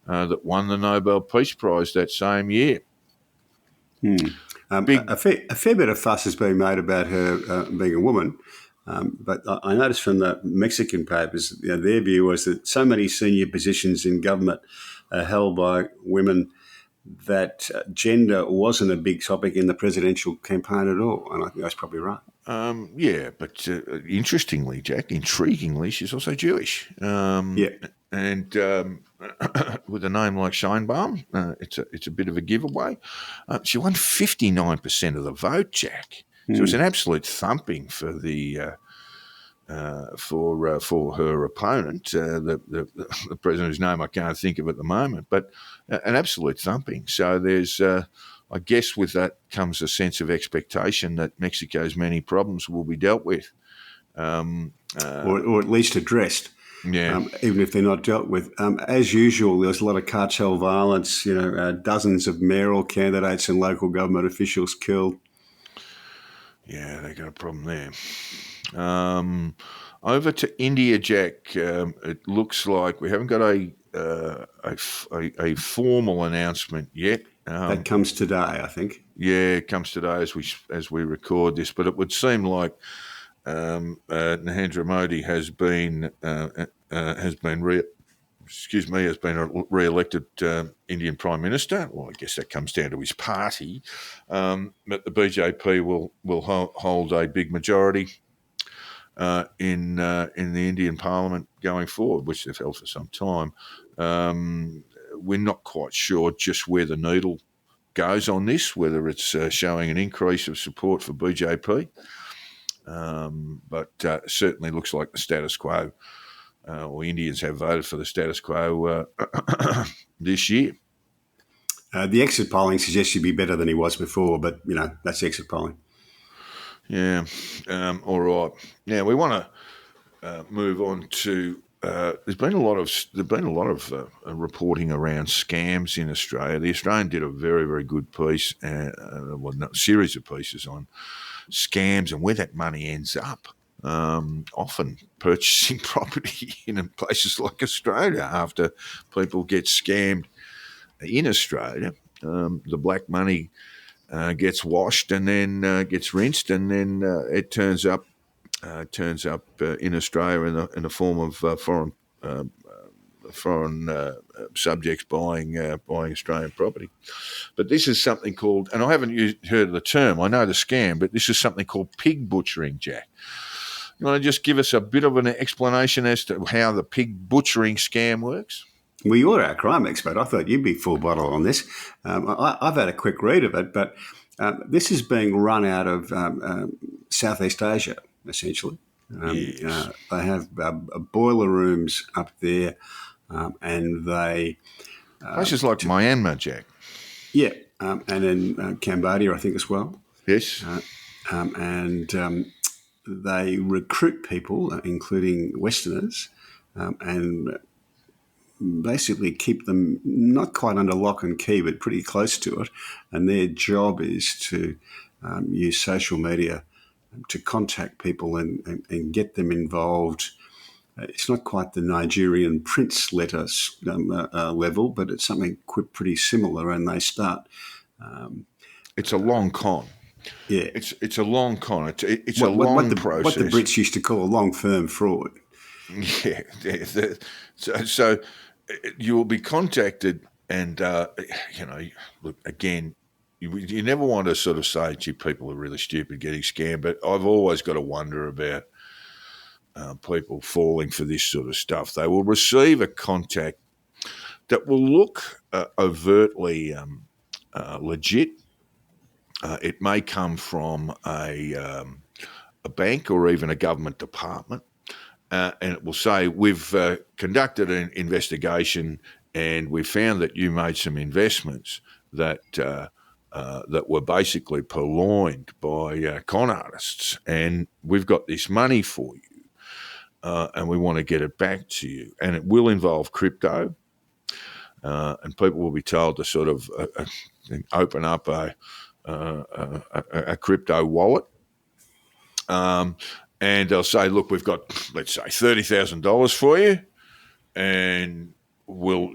that won the Nobel Peace Prize that same year. A fair bit of fuss has been made about her being a woman, but I noticed from the Mexican papers, their view was that so many senior positions in government are held by women that gender wasn't a big topic in the presidential campaign at all, and I think that's probably right. Yeah, but intriguingly, she's also Jewish. And with a name like Sheinbaum, it's a bit of a giveaway. She won 59% of the vote, Jack. So it was an absolute thumping for the for her opponent, the president whose name I can't think of at the moment, but an absolute thumping. So there's, I guess, with that comes a sense of expectation that Mexico's many problems will be dealt with, or at least addressed. Yeah. Even if they're not dealt with. As usual, there's a lot of cartel violence, dozens of mayoral candidates and local government officials killed. Yeah, they got a problem there. Over to India, Jack. It looks like we haven't got a formal announcement yet. That comes today, I think. Yeah, it comes today as we record this. But it would seem like Narendra Modi has been re-elected Indian Prime Minister. Well, I guess that comes down to his party, but the BJP will hold a big majority in the Indian Parliament going forward, which they've held for some time. We're not quite sure just where the needle goes on this, whether it's showing an increase of support for BJP. But certainly looks like the status quo, or Indians have voted for the status quo this year. The exit polling suggests he'd be better than he was before, but that's exit polling. Yeah. All right. Now we want to move on to. There's been a lot of reporting around scams in Australia. The Australian did a very, very good piece, series of pieces on scams and where that money ends up. Often purchasing property in places like Australia after people get scammed in Australia. The black money gets washed and then gets rinsed, and then it turns up in Australia in the form of foreign subjects buying Australian property. But this is something called, and I haven't heard of the term, I know the scam, but this is something called pig butchering, Jack. You want to just give us a bit of an explanation as to how the pig butchering scam works? Well, you're our crime expert. I thought you'd be full bottle on this. I've had a quick read of it, but this is being run out of Southeast Asia, essentially. Yes. They have boiler rooms up there, and they... Places like Myanmar, Jack. Yeah, and in Cambodia, I think, as well. Yes. And they recruit people, including Westerners, and basically keep them not quite under lock and key, but pretty close to it. And their job is to use social media to contact people and get them involved. It's not quite the Nigerian prince letters level, but it's something pretty similar, and they start. It's a long con. Yeah, it's a long con. It's a long process. What the Brits used to call a long firm fraud. Yeah. So you will be contacted, and look again. You never want to sort of say, gee, people are really stupid getting scammed, but I've always got to wonder about people falling for this sort of stuff. They will receive a contact that will look overtly legit. It may come from a bank or even a government department, and it will say, we've conducted an investigation and we found that you made some investments that that were basically purloined by con artists, and we've got this money for you, and we want to get it back to you, and it will involve crypto, and people will be told to sort of open up a crypto wallet, and they'll say, look, we've got, let's say, $30,000 for you, and we'll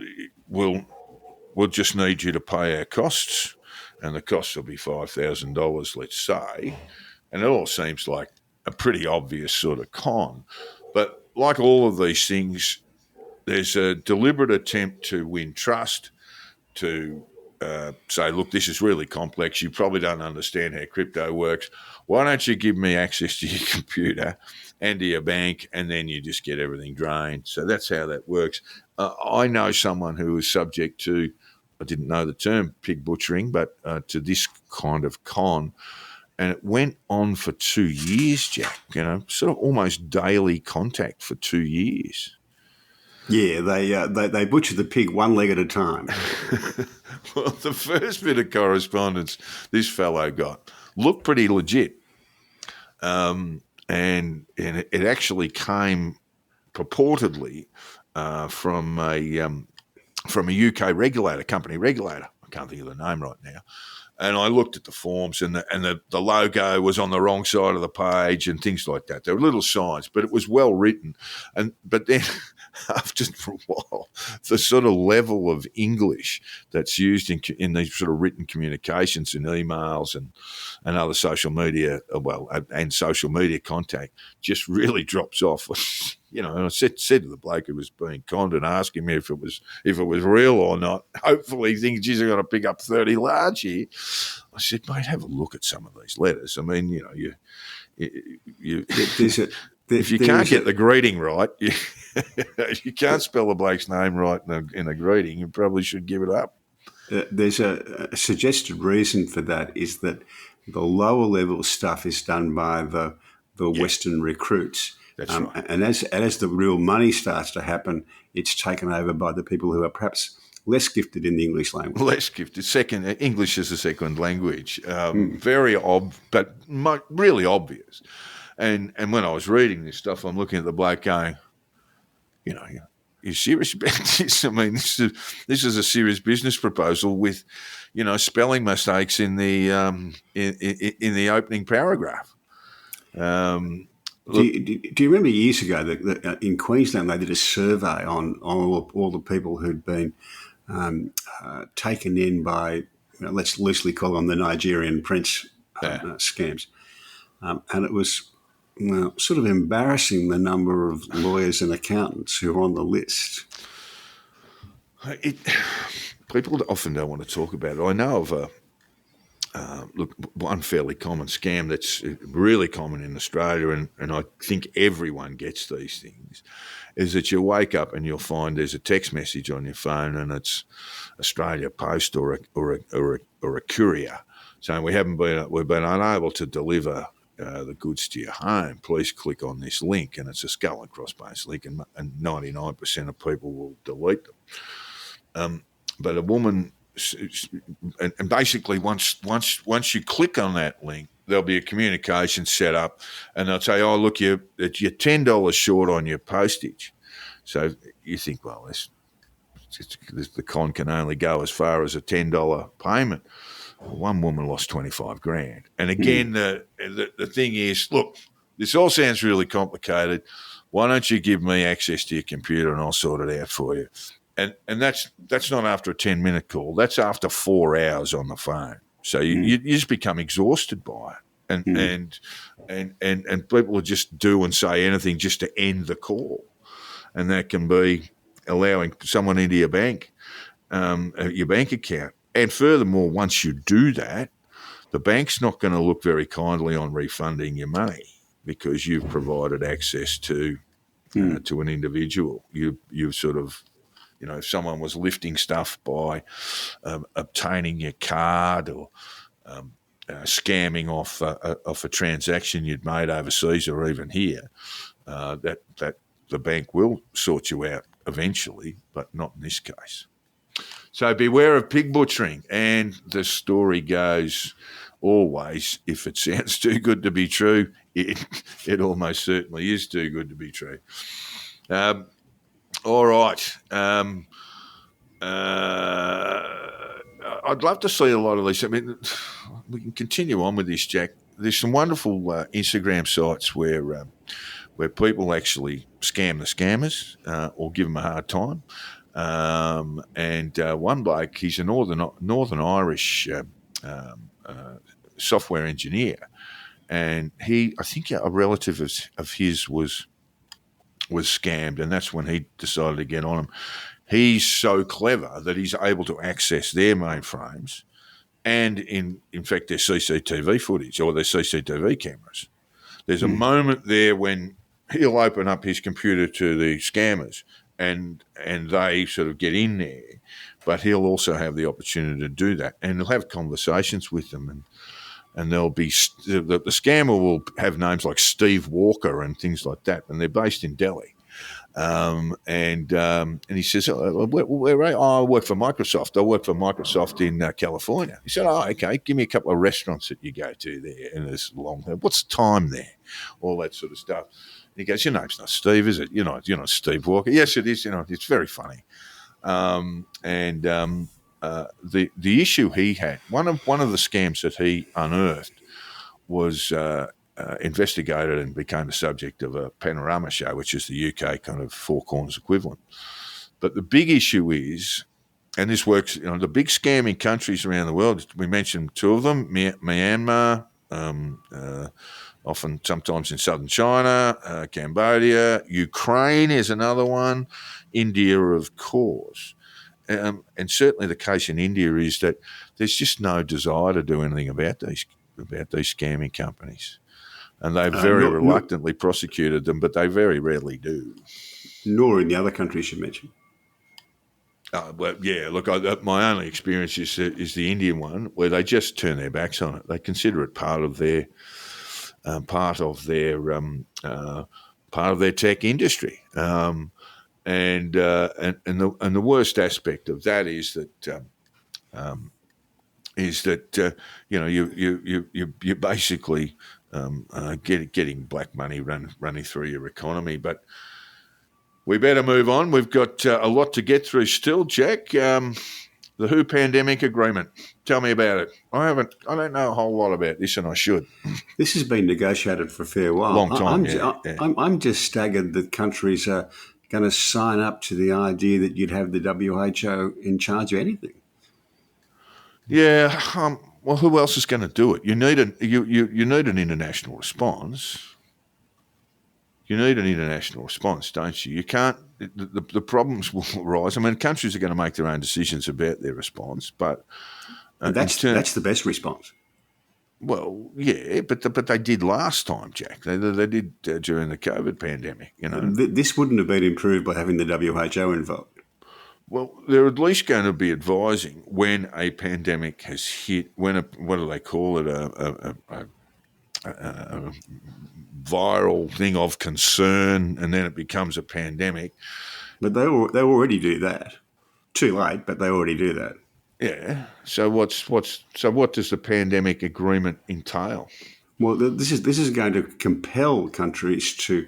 just need you to pay our costs, and the costs will be $5,000, let's say, and it all seems like a pretty obvious sort of con. But like all of these things, there's a deliberate attempt to win trust, to say, look, this is really complex. You probably don't understand how crypto works. Why don't you give me access to your computer and to your bank, and then you just get everything drained. So that's how that works. I know someone who was subject to, I didn't know the term pig butchering, but to this kind of con. And it went on for 2 years, Jack, sort of almost daily contact for 2 years. Yeah, they butcher the pig one leg at a time. Well, the first bit of correspondence this fellow got looked pretty legit, and it actually came purportedly from a UK company regulator. I can't think of the name right now. And I looked at the forms, and the logo was on the wrong side of the page and things like that. There were little signs, but it was well written. But then after a while, the sort of level of English that's used in these sort of written communications and emails and other social media, and social media contact just really drops off. And I said to the bloke who was being conned and asked him if it was real or not. Hopefully he thinks, geez, I've got to pick up 30 large here. I said, mate, have a look at some of these letters. I mean, if you can't get the greeting right, if you can't spell the bloke's name right in a greeting, you probably should give it up. There's a suggested reason for that is that the lower level stuff is done by the Western recruits. That's right. And as the real money starts to happen, it's taken over by the people who are perhaps less gifted in the English language. Less gifted. English is a second language. Very but really obvious. And when I was reading this stuff, I'm looking at the bloke going, you serious about this? I mean, this is a serious business proposal with, spelling mistakes in the in the opening paragraph. Do you remember years ago that in Queensland they did a survey on all the people who'd been taken in by, let's loosely call them the Nigerian prince scams, and it was sort of embarrassing the number of lawyers and accountants who were on the list. People often don't want to talk about it. I know of one fairly common scam that's really common in Australia, and I think everyone gets these things, is that you wake up and you'll find there's a text message on your phone, and it's Australia Post or a courier saying we've been unable to deliver the goods to your home. Please click on this link, and it's a skull and crossbones link, and 99% of people will delete them. But a woman. And basically, once you click on that link, there'll be a communication set up, and they'll say, "Oh, look, you're $10 short on your postage." So you think, well, the con can only go as far as a $10 payment. One woman lost $25,000, and again, the thing is, look, this all sounds really complicated. Why don't you give me access to your computer and I'll sort it out for you? And that's not after a 10-minute call. That's after 4 hours on the phone. So you just become exhausted by it, and people will just do and say anything just to end the call, and that can be allowing someone into your bank account. And furthermore, once you do that, the bank's not going to look very kindly on refunding your money because you've provided access to an individual. You've sort of. If someone was lifting stuff by obtaining your card or scamming off a transaction you'd made overseas or even here, that the bank will sort you out eventually, but not in this case. So beware of pig butchering. And the story goes always, if it sounds too good to be true, it almost certainly is too good to be true. All right. I'd love to see a lot of these. I mean, we can continue on with this, Jack. There's some wonderful Instagram sites where people actually scam the scammers or give them a hard time. And one bloke, he's a Northern Irish software engineer, and I think a relative of his was scammed, and that's when he decided to get on him. He's so clever that he's able to access their mainframes and, in fact, their CCTV footage or their CCTV cameras. There's a moment there when he'll open up his computer to the scammers and they sort of get in there, but he'll also have the opportunity to do that, and he'll have conversations with them, and there'll be the scammer will have names like Steve Walker and things like that, and they're based in Delhi. And he says, I work for Microsoft. I work for Microsoft in California. He said, okay, give me a couple of restaurants that you go to there. And it's long. What's the time there? All that sort of stuff. And he goes, your name's not Steve, is it? You're not Steve Walker. Yes, it is. It's very funny. The issue he had, one of the scams that he unearthed was investigated and became the subject of a Panorama show, which is the UK kind of Four Corners equivalent. But the big issue is, and this works, the big scamming countries around the world, we mentioned two of them, Myanmar, often sometimes in southern China, Cambodia, Ukraine is another one, India, of course. And certainly the case in India is that there's just no desire to do anything about these scamming companies. And they've very reluctantly prosecuted them, but they very rarely do. Nor in the other countries you mentioned. Well, yeah. Look, my only experience is the Indian one, where they just turn their backs on it. They consider it part of their tech industry. And the worst aspect of that is that you basically getting black money running through your economy. But we better move on. We've got a lot to get through still, Jack. The WHO pandemic agreement. Tell me about it. I don't know a whole lot about this, and I should. This has been negotiated for a fair while. Long time. I'm just staggered that countries are going to sign up to the idea that you'd have the WHO in charge of anything. Yeah. Well, who else is going to do it? You need an international response. You need an international response, don't you? You can't. The problems will arise. I mean, countries are going to make their own decisions about their response, but that's the best response. Well, yeah, but they did last time, Jack. They did during the COVID pandemic. This wouldn't have been improved by having the WHO involved. Well, they're at least going to be advising when a pandemic has hit. What do they call it? A viral thing of concern, and then it becomes a pandemic. But they already do that. Too late, but they already do that. Yeah. So what does the pandemic agreement entail? Well, this is going to compel countries to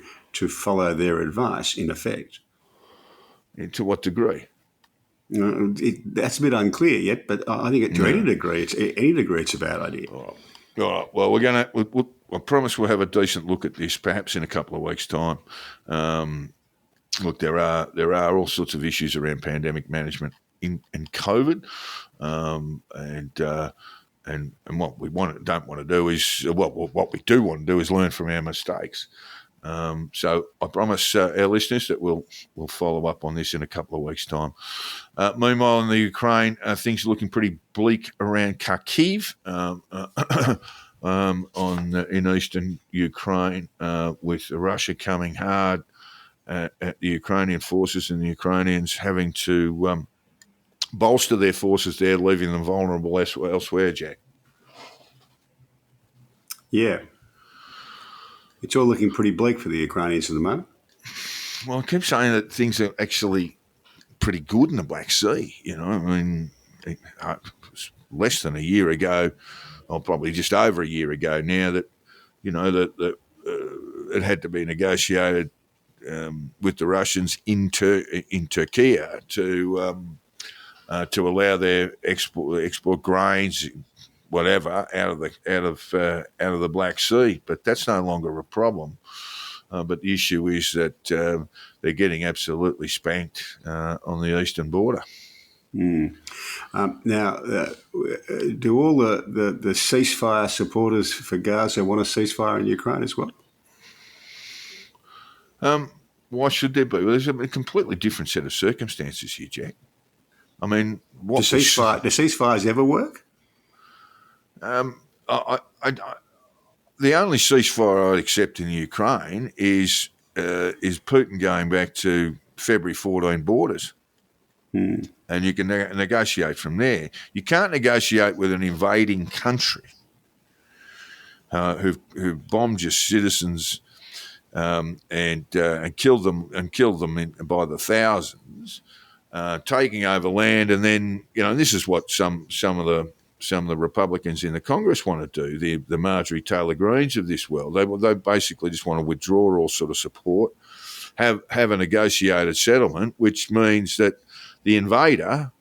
follow their advice, in effect. To what degree? That's a bit unclear yet, but I think to any degree, it's a bad idea. All right. Well, I promise we'll have a decent look at this, perhaps in a couple of weeks' time. Look, there are all sorts of issues around pandemic management in COVID, and what we don't want to do is what we do want to do is learn from our mistakes. So I promise our listeners that we'll follow up on this in a couple of weeks' time. Meanwhile, in the Ukraine, things are looking pretty bleak around Kharkiv in eastern Ukraine, with Russia coming hard at the Ukrainian forces and the Ukrainians having to bolster their forces there, leaving them vulnerable elsewhere, Jack. Yeah. It's all looking pretty bleak for the Ukrainians at the moment. Well, I keep saying that things are actually pretty good in the Black Sea. I mean, less than a year ago, or probably just over a year ago now, that it had to be negotiated with the Russians in Turkey to allow their export grains, whatever, out of the Black Sea. But that's no longer a problem. But the issue is that they're getting absolutely spanked on the eastern border. Now, do all the ceasefire supporters for Gaza want a ceasefire in Ukraine as well? Why should there be? Well, there's a completely different set of circumstances here, Jack. I mean, Do ceasefires ever work? The only ceasefire I'd accept in Ukraine is Putin going back to February 14 borders. And you can negotiate from there. You can't negotiate with an invading country who bombed your citizens and killed them by the thousands, taking over land, and then this is what some of the Republicans in the Congress want to do. The Marjorie Taylor Greens of this world. They basically just want to withdraw all sort of support, have a negotiated settlement, which means that the invader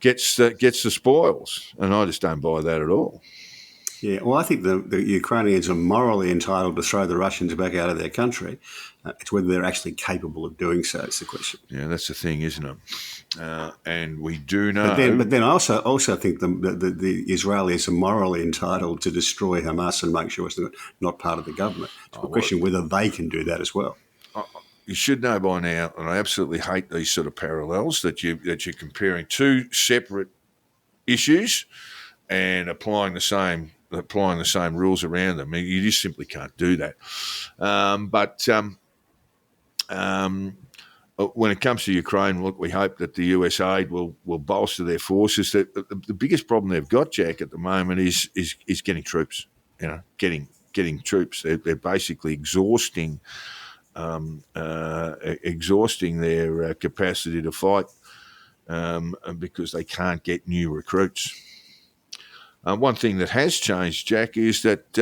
gets the spoils, and I just don't buy that at all. Yeah, well, I think the Ukrainians are morally entitled to throw the Russians back out of their country. It's whether they're actually capable of doing so. It's the question. Yeah, that's the thing, isn't it? And we do know. But then I also think the Israelis are morally entitled to destroy Hamas and make sure it's not part of the government. It's a question whether they can do that as well. You should know by now, and I absolutely hate these sort of parallels that you're comparing two separate issues and applying the same rules around them. I mean, you just simply can't do that. But when it comes to Ukraine, look, we hope that the US aid will bolster their forces. The biggest problem they've got, Jack, at the moment is getting troops. Getting troops. They're basically exhausting their capacity to fight because they can't get new recruits. One thing that has changed, Jack, is that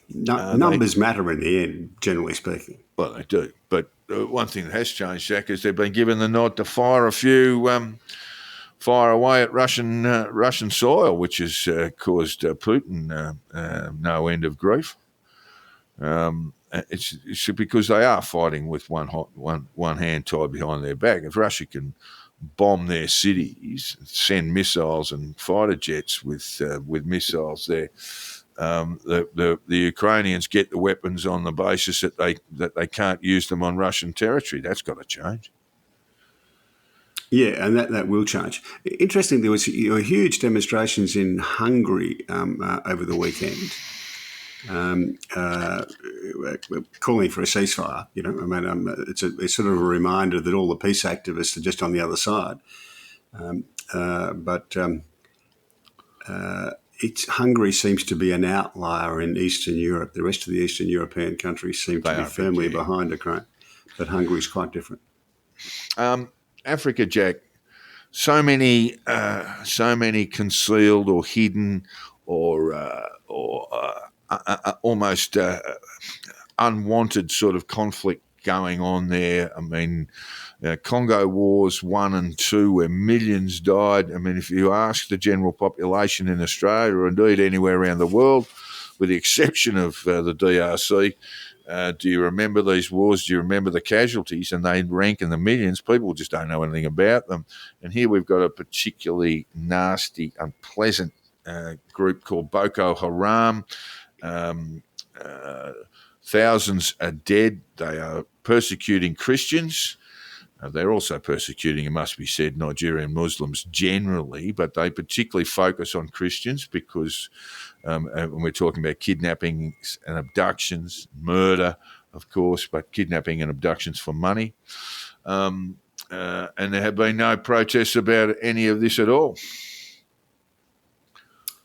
numbers matter in the end, generally speaking. Well, they do. But one thing that has changed, Jack, is they've been given the nod to fire away at Russian soil, which has caused Putin no end of grief. It's because they are fighting with one hand tied behind their back. If Russia can bomb their cities, send missiles and fighter jets with missiles there, the Ukrainians get the weapons on the basis that they can't use them on Russian territory. That's got to change. Yeah, and that will change. Interesting, there was huge demonstrations in Hungary over the weekend. Calling for a ceasefire, it's sort of a reminder that all the peace activists are just on the other side. Hungary seems to be an outlier in Eastern Europe. The rest of the Eastern European countries seem to be firmly behind Ukraine, but Hungary's quite different. Africa, Jack, so many concealed or hidden or almost unwanted sort of conflict going on there. I mean, Congo Wars 1 and 2, where millions died. I mean, if you ask the general population in Australia or indeed anywhere around the world, with the exception of the DRC, do you remember these wars? Do you remember the casualties? And they rank in the millions. People just don't know anything about them. And here we've got a particularly nasty, unpleasant group called Boko Haram. Thousands are dead. They are persecuting Christians. They're also persecuting, it must be said, Nigerian Muslims generally, but they particularly focus on Christians because when we're talking about kidnappings and abductions, murder, of course, but kidnapping and abductions for money. And there have been no protests about any of this at all.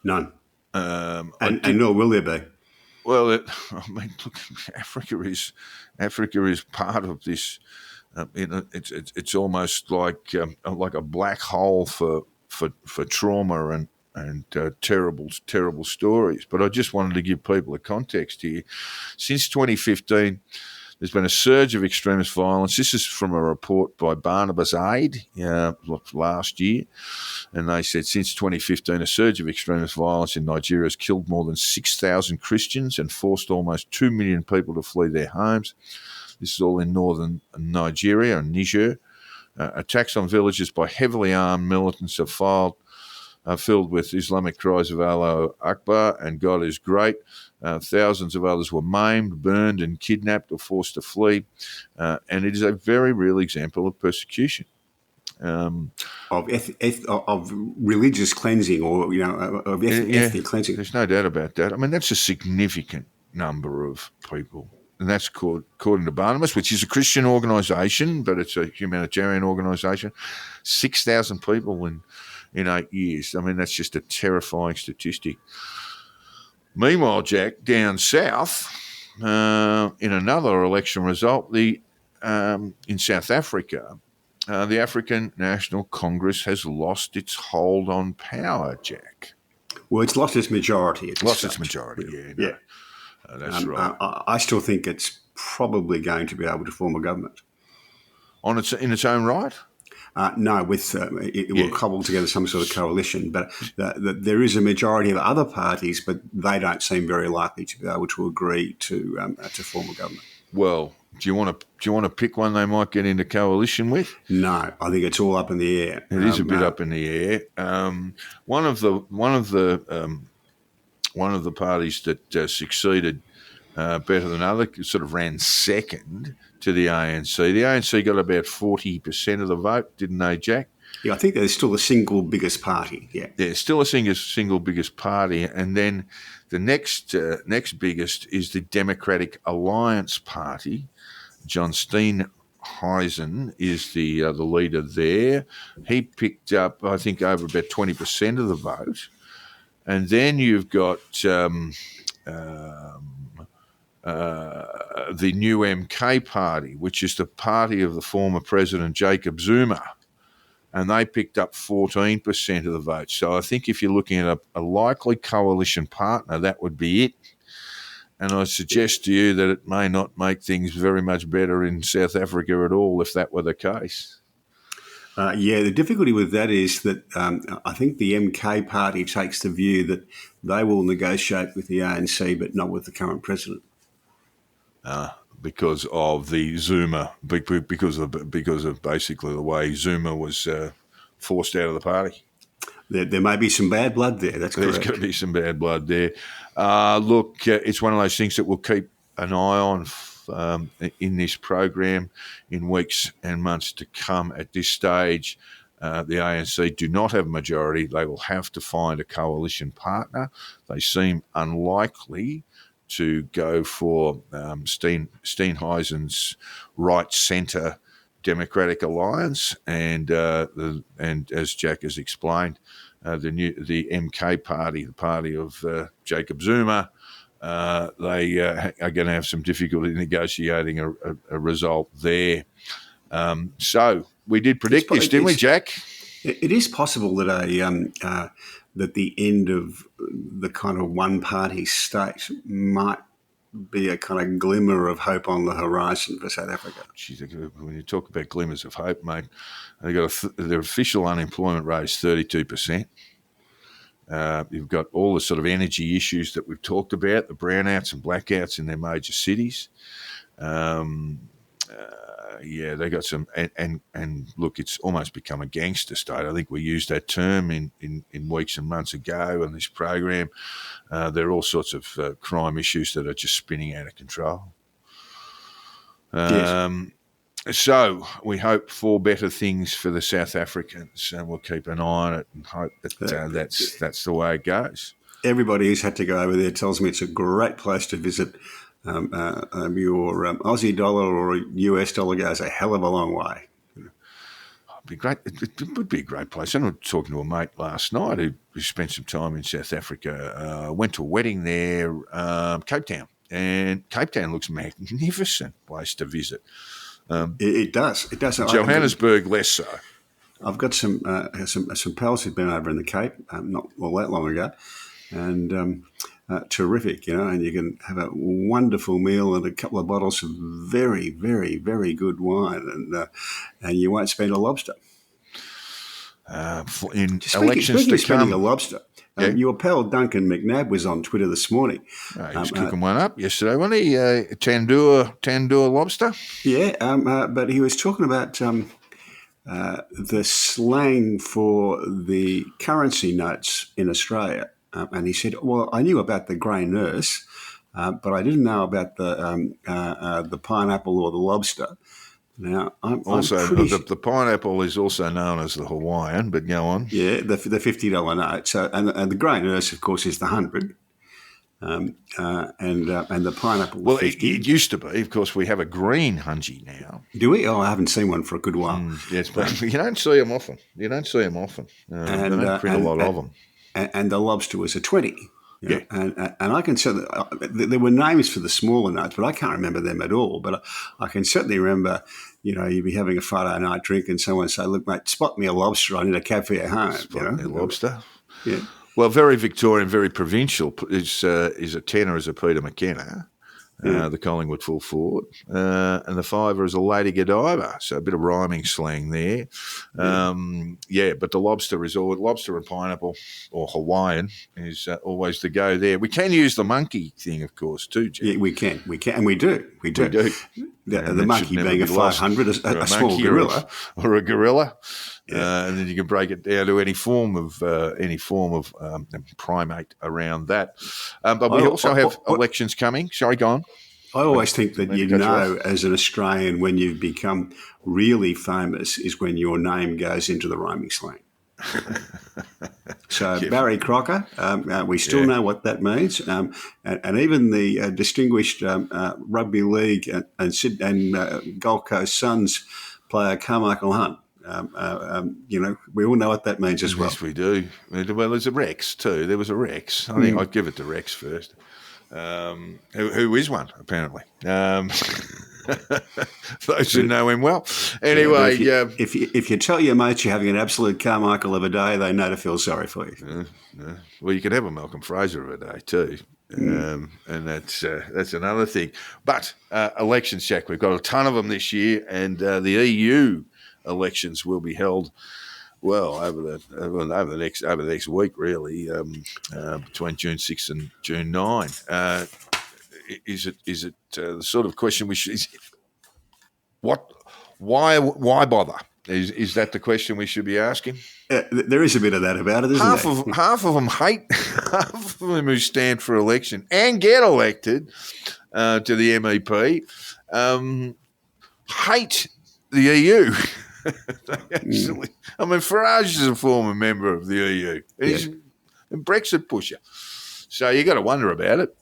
None. And nor will there be. Well, look, Africa is part of this It's almost like a black hole for trauma and terrible stories. But I just wanted to give people a context here. Since 2015, there's been a surge of extremist violence. This is from a report by Barnabas Aid last year. And they said since 2015, a surge of extremist violence in Nigeria has killed more than 6,000 Christians and forced almost 2 million people to flee their homes. This is all in northern Nigeria and Niger. Attacks on villages by heavily armed militants are filled with Islamic cries of Allah Akbar and God is great. Thousands of others were maimed, burned and kidnapped or forced to flee. And it is a very real example of persecution. Of religious cleansing, or of ethnic cleansing. There's no doubt about that. I mean, that's a significant number of people, and that's according to Barnabas, which is a Christian organisation, but it's a humanitarian organisation. 6,000 people in 8 years. I mean, that's just a terrifying statistic. Meanwhile, Jack, down south, in another election result, in South Africa. The African National Congress has lost its hold on power, Jack. Well, it's lost its majority. Its majority, yeah. That's right. I still think it's probably going to be able to form a government. In its own right? No, it will cobble together some sort of coalition. But there is a majority of other parties, but they don't seem very likely to be able to agree to form a government. Well, do you want to pick one they might get into coalition with? No, I think it's all up in the air. It is a bit up in the air. One of the parties that succeeded better than other sort of ran second to the ANC. The ANC got about 40% of the vote, didn't they, Jack? Yeah, I think they're still the single biggest party. Yeah, still a single biggest party, and then the next biggest is the Democratic Alliance Party. John Steenhuisen is the leader there. He picked up, I think, over about 20% of the vote, and then you've got the new MK party, which is the party of the former President Jacob Zuma, and they picked up 14% of the vote. So I think if you're looking at a likely coalition partner, that would be it. And I suggest to you that it may not make things very much better in South Africa at all if that were the case. The difficulty with that is that I think the MK party takes the view that they will negotiate with the ANC but not with the current president. Because of the Zuma, because of basically the way Zuma was forced out of the party. There may be some bad blood there. That's correct. There's going to be some bad blood there. Look, it's one of those things that we'll keep an eye on in this program in weeks and months to come. At this stage, the ANC do not have a majority. They will have to find a coalition partner. They seem unlikely to go for Steenhuisen's right-centre Democratic Alliance, and as Jack has explained, the MK party, the party of Jacob Zuma, they are going to have some difficulty negotiating a result there. So we did predict this, didn't we, Jack? It is possible that that the end of the kind of one-party state might be a kind of glimmer of hope on the horizon for South Africa. Geez, when you talk about glimmers of hope, mate, they got their official unemployment rate is 32%. You've got all the sort of energy issues that we've talked about, the brownouts and blackouts in their major cities. They got some, and look, it's almost become a gangster state. I think we used that term in weeks and months ago on this program. There are all sorts of crime issues that are just spinning out of control. Yes. So we hope for better things for the South Africans, and we'll keep an eye on it and hope that that's the way it goes. Everybody who's had to go over there tells me it's a great place to visit. Your Aussie dollar or US dollar goes a hell of a long way. It'd be great. It would be a great place. I was talking to a mate last night who spent some time in South Africa, went to a wedding there, Cape Town. And Cape Town looks a magnificent place to visit. It does. It does. Johannesburg, less so. I've got some pals who've been over in the Cape not that long ago, and terrific, and you can have a wonderful meal and a couple of bottles of very, very, very good wine, and you won't spend a lobster. In Speaking elections of to spending come, a lobster, your pal Duncan McNabb was on Twitter this morning. He was cooking one up yesterday, wasn't he? Tandoor lobster. Yeah, but he was talking about the slang for the currency notes in Australia. And he said, well, I knew about the grey nurse, but I didn't know about the pineapple or the lobster. Now, the pineapple is also known as the Hawaiian, but go on. Yeah, the $50 note. So, and the grey nurse, of course, is the 100. And the pineapple. Well, 50. it used to be. Of course, we have a green hungy now. Do we? Oh, I haven't seen one for a good while. Yes, but you don't see them often. They don't print a lot of them. And the lobster was a 20. Yeah. And I can certainly, there were names for the smaller notes, but I can't remember them at all. But I can certainly remember, you'd be having a Friday night drink and someone say, look, mate, spot me a lobster. I need a cab for your home. Spot me a lobster. Yeah. Well, very Victorian, very provincial is a tenner as a Peter McKenna, the Collingwood full forward, and the fiver is a Lady Godiva. So a bit of rhyming slang there. But the lobster is lobster and pineapple or Hawaiian is always the go there. We can use the monkey thing, of course, too, Jim. Yeah, we can, and we do. The monkey being a 500, a small gorilla, or a gorilla. And then you can break it down to any form of primate around that. But we also have elections coming. Sorry, go on. I always think that as an Australian, when you've become really famous is when your name goes into the rhyming slang. So Barry Crocker, we still know what that means, and even the distinguished rugby league and Gold Coast Suns player Carmichael Hunt. We all know what that means as well. Yes, we do. Well, there's a Rex too. There was a Rex. I think I'd give it to Rex first. Who is one, apparently. Those who know him well. Anyway, if you tell your mates you're having an absolute Carmichael of a day, they know to feel sorry for you. Well, you could have a Malcolm Fraser of a day too. And that's another thing. But elections, Jack, we've got a ton of them this year, and the EU elections will be held over the next week, really, between June 6 and June 9. Is it the sort of question we should? Why bother? Is that the question we should be asking? There is a bit of that about it, isn't there? Half of them hate. Half of them who stand for election and get elected to the MEP hate the EU. Actually, I mean, Farage is a former member of the EU. He's a Brexit pusher. So you got to wonder about it.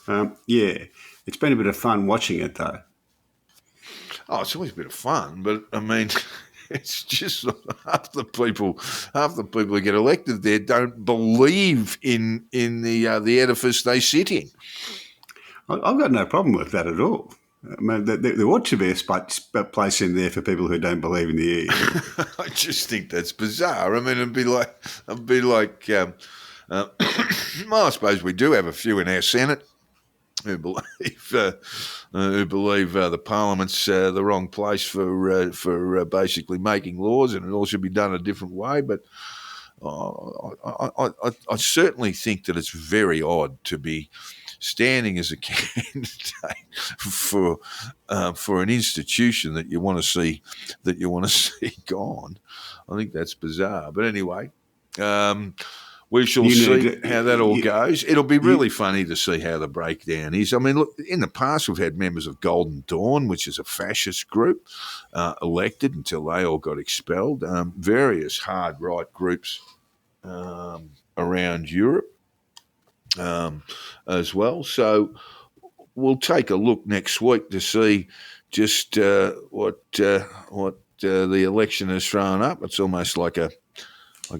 It's been a bit of fun watching it, though. Oh, it's always a bit of fun, but I mean, it's just half the people who get elected there don't believe in the edifice they sit in. I've got no problem with that at all. I mean, there ought to be a place in there for people who don't believe in the EU. I just think that's bizarre. I mean, it'd be like, well, I suppose we do have a few in our Senate who believe the Parliament's the wrong place for basically making laws, and it all should be done a different way. But I certainly think that it's very odd to be standing as a candidate for an institution that you want to see gone. I think that's bizarre. But anyway, we shall see how that all goes. It'll be really funny to see how the breakdown is. I mean, look, in the past we've had members of Golden Dawn, which is a fascist group, elected until they all got expelled. Various hard right groups around Europe. As well. So we'll take a look next week to see just what the election has thrown up. It's almost like a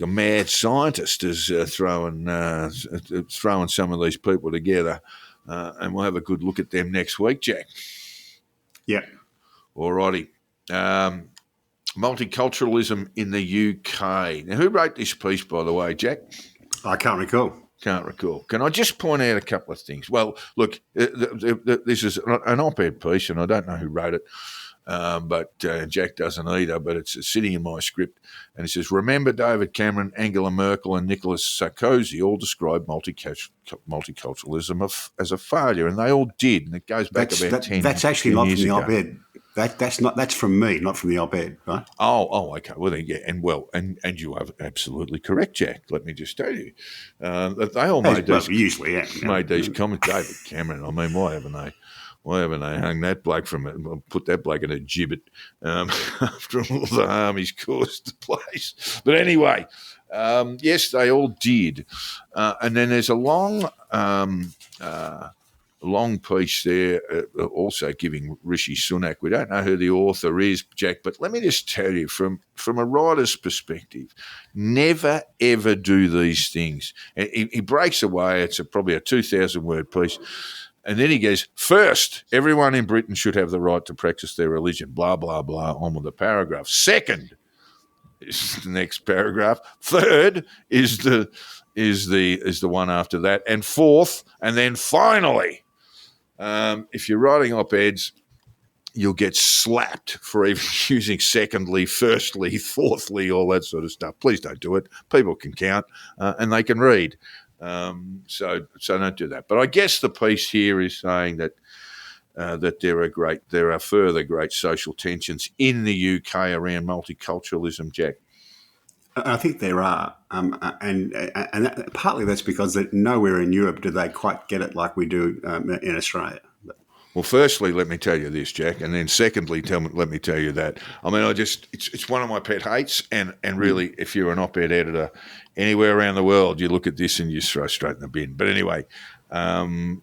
mad scientist is throwing some of these people together, and we'll have a good look at them next week, Jack. Yeah. Alrighty. Multiculturalism in the UK. Now, who wrote this piece, by the way, Jack? I can't recall. Can't recall. Can I just point out a couple of things? Well, look, this is an op-ed piece, and I don't know who wrote it, but Jack doesn't either, but it's sitting in my script, and it says, remember David Cameron, Angela Merkel, and Nicolas Sarkozy all described multiculturalism as a failure, and they all did, and it goes back about 10 years ago. That's actually not from the op-ed. That's from me, not from the op-ed, right? Oh, okay. Well, then, yeah, and you are absolutely correct, Jack. Let me just tell you that they all made these comments. David Cameron. I mean, why haven't they hung that bloke put that bloke in a gibbet after all the harm he's caused the place? But anyway, yes, they all did, and then there's a long piece there, also giving Rishi Sunak. We don't know who the author is, Jack, but let me just tell you, from a writer's perspective, never, ever do these things. And he breaks away. It's probably a 2,000-word piece. And then he goes, first, everyone in Britain should have the right to practice their religion, blah, blah, blah, on with the paragraph. Second is the next paragraph. Third is the one after that. And fourth, and then finally, if you're writing op-eds, you'll get slapped for even using secondly, firstly, fourthly, all that sort of stuff. Please don't do it. People can count and they can read. So don't do that. But I guess the piece here is saying that there are further great social tensions in the UK around multiculturalism, Jack. I think there are, and partly that's because that nowhere in Europe do they quite get it like we do in Australia. Well, firstly, let me tell you this, Jack, and then secondly, let me tell you that. I mean, it's one of my pet hates, and really, if you're an op-ed editor anywhere around the world, you look at this and you throw straight in the bin. But anyway, there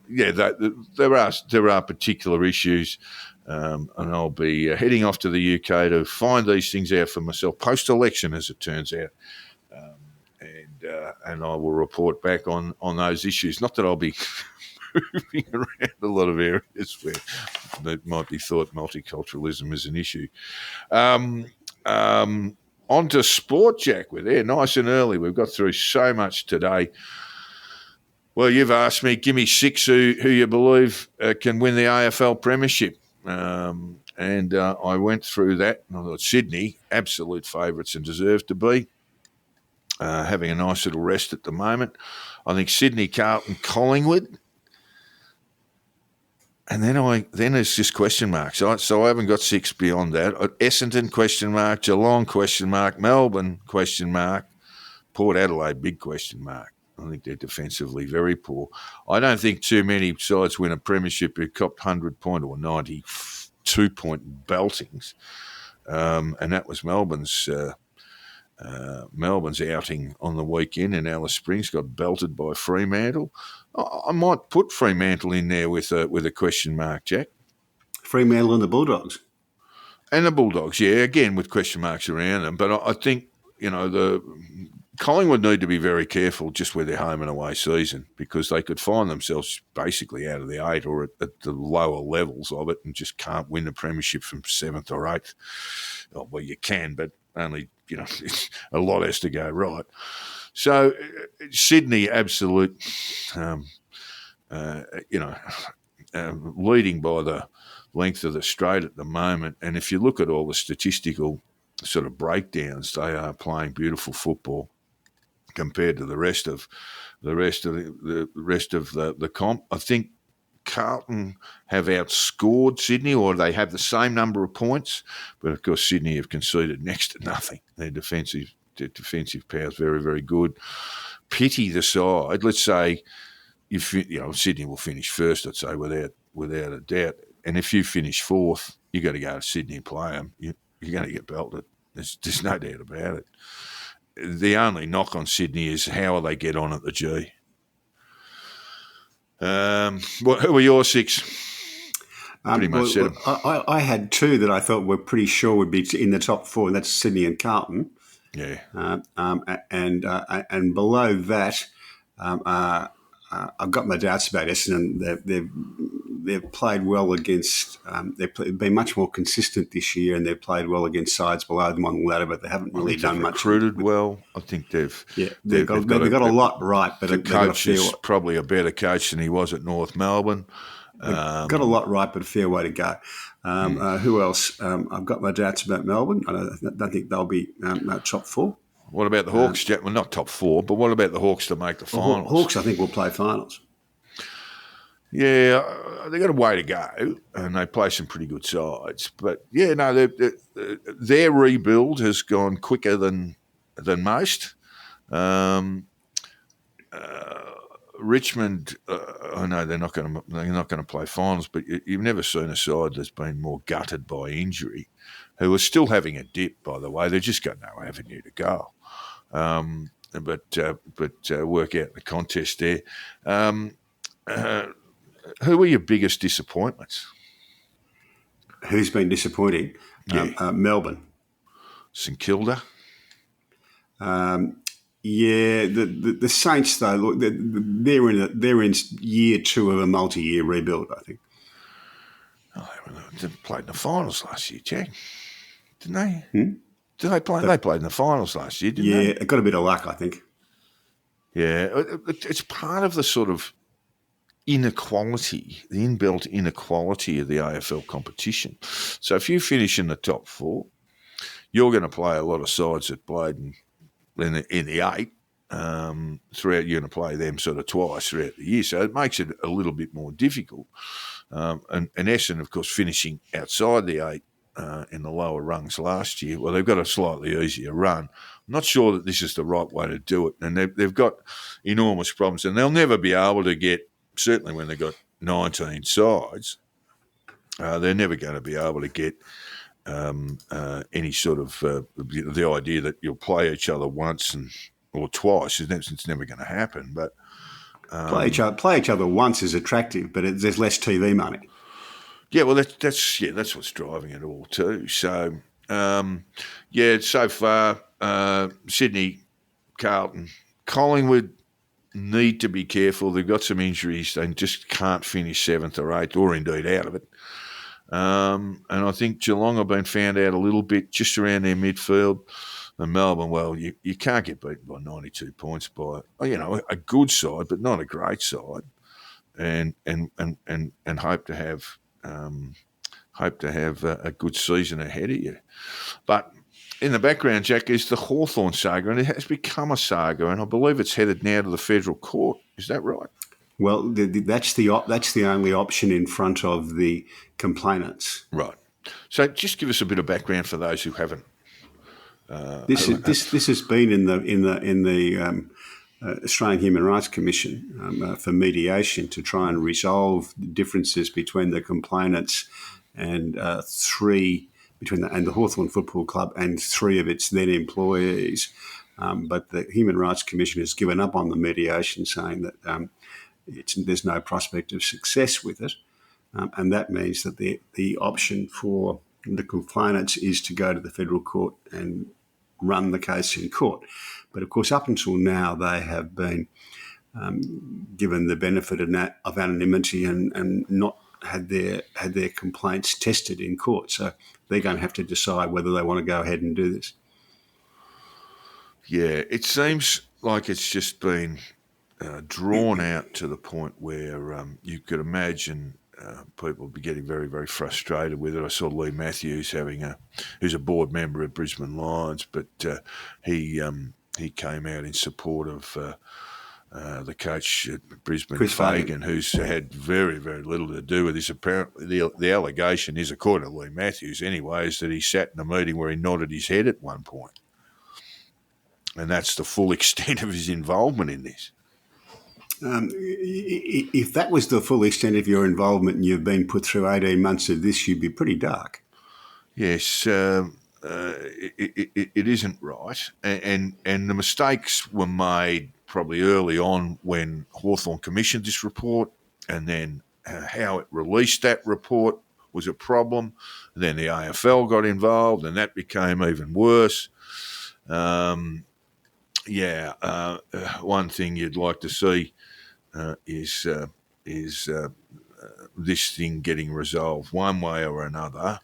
are particular issues. And I'll be heading off to the UK to find these things out for myself post-election, as it turns out, and I will report back on those issues. Not that I'll be moving around a lot of areas where it might be thought multiculturalism is an issue. On to sport, Jack. We're there nice and early. We've got through so much today. Well, you've asked me, give me six who you believe can win the AFL Premiership. And I went through that, and I thought Sydney, absolute favourites and deserve to be, having a nice little rest at the moment. I think Sydney, Carlton, Collingwood. And then there's just question marks. So I haven't got six beyond that. Essendon, question mark. Geelong, question mark. Melbourne, question mark. Port Adelaide, big question mark. I think they're defensively very poor. I don't think too many sides win a premiership who copped 100-point or 92-point beltings. And that was Melbourne's outing on the weekend, and Alice Springs got belted by Fremantle. I might put Fremantle in there with a question mark, Jack. Fremantle and the Bulldogs. And the Bulldogs, yeah, again with question marks around them. But I think, the Collingwood need to be very careful just with their home and away season, because they could find themselves basically out of the eight or at the lower levels of it and just can't win the premiership from seventh or eighth. Well, you can, but only, a lot has to go right. So Sydney, absolute, leading by the length of the straight at the moment. And if you look at all the statistical sort of breakdowns, they are playing beautiful football compared to the rest of the comp. I think Carlton have outscored Sydney, or they have the same number of points, but of course Sydney have conceded next to nothing. Their defensive power is very, very good. Pity the side. Let's say if Sydney will finish first, I'd say without a doubt. And if you finish fourth, you got to go to Sydney and play them. You're going to get belted. There's no doubt about it. The only knock on Sydney is how will they get on at the G. Who were your six? Pretty much said them. I had two that I thought were pretty sure would be in the top four, and that's Sydney and Carlton. Yeah. And below that, I've got my doubts about Essendon. they've played well against. They've been much more consistent this year, and they've played well against sides below them on the ladder, but they haven't really done much. Recruited well. I think they've got a lot right, but the they've got coach is probably a better coach than he was at North Melbourne. Got a lot right, but a fair way to go. Who else? I've got my doubts about Melbourne. I don't think they'll be top four. What about the Hawks? Well, not top four, but what about the Hawks to make the finals? Hawks, I think, will play finals. Yeah, they've got a way to go, and they play some pretty good sides. But, yeah, no, their rebuild has gone quicker than most. Richmond, I know they're not going to play finals, but you've never seen a side that's been more gutted by injury, who are still having a dip, by the way. They've just got no avenue to go. But work out the contest there. Who are your biggest disappointments? Who's been disappointing? Yeah. Melbourne. St Kilda. The Saints though, look, they're in year 2 of a multi-year rebuild, I think. Oh, they played in the finals last year, Jack, didn't they? Did they play? They played in the finals last year, didn't they? Yeah, it got a bit of luck, I think. Yeah, it's part of the sort of inequality, the inbuilt inequality of the AFL competition. So if you finish in the top 4, you're going to play a lot of sides that played in the 8 throughout. You're going to play them sort of twice throughout the year, so it makes it a little bit more difficult. And Essendon, of course, finishing outside the 8 in the lower rungs last year. Well, they've got a slightly easier run. I'm not sure that this is the right way to do it, and they've got enormous problems, and they'll never be able to get. Certainly, when they've got 19 sides, they're never going to be able to get any sort of the idea that you'll play each other once or twice. It's never going to happen. But play each other once is attractive, but there's less TV money. Yeah, well, that's what's driving it all too. So so far, Sydney, Carlton, Collingwood need to be careful. They've got some injuries. They just can't finish 7th or 8th, or indeed out of it. And I think Geelong have been found out a little bit just around their midfield. And Melbourne, well, you can't get beaten by 92 points by a good side, but not a great side. And hope to have a good season ahead of you. But in the background, Jack, is the Hawthorn saga, and it has become a saga, and I believe it's headed now to the federal court. Is that right? Well, that's the only option in front of the complainants. Right. So just give us a bit of background for those who haven't. This has been in the Australian Human Rights Commission for mediation to try and resolve the differences between the complainants and the Hawthorn Football Club and 3 of its then employees. But the Human Rights Commission has given up on the mediation, saying that there's no prospect of success with it. And that means that the option for the complainants is to go to the federal court and run the case in court. But of course, up until now, they have been given the benefit of anonymity and not had their complaints tested in court. So they're going to have to decide whether they want to go ahead and do this. Yeah, it seems like it's just been drawn out to the point where you could imagine people be getting very, very frustrated with it. I saw Lee Matthews who's a board member at Brisbane Lions, but he came out in support of the coach at Brisbane, Chris Fagan, who's had very, very little to do with this. Apparently, the allegation is, according to Lee Matthews anyway, is that he sat in a meeting where he nodded his head at one point. And that's the full extent of his involvement in this. If that was the full extent of your involvement and you've been put through 18 months of this, you'd be pretty dark. Yes, it isn't right. And the mistakes were made probably early on when Hawthorn commissioned this report, and then how it released that report was a problem. And then the AFL got involved, and that became even worse. One thing you'd like to see is this thing getting resolved one way or another.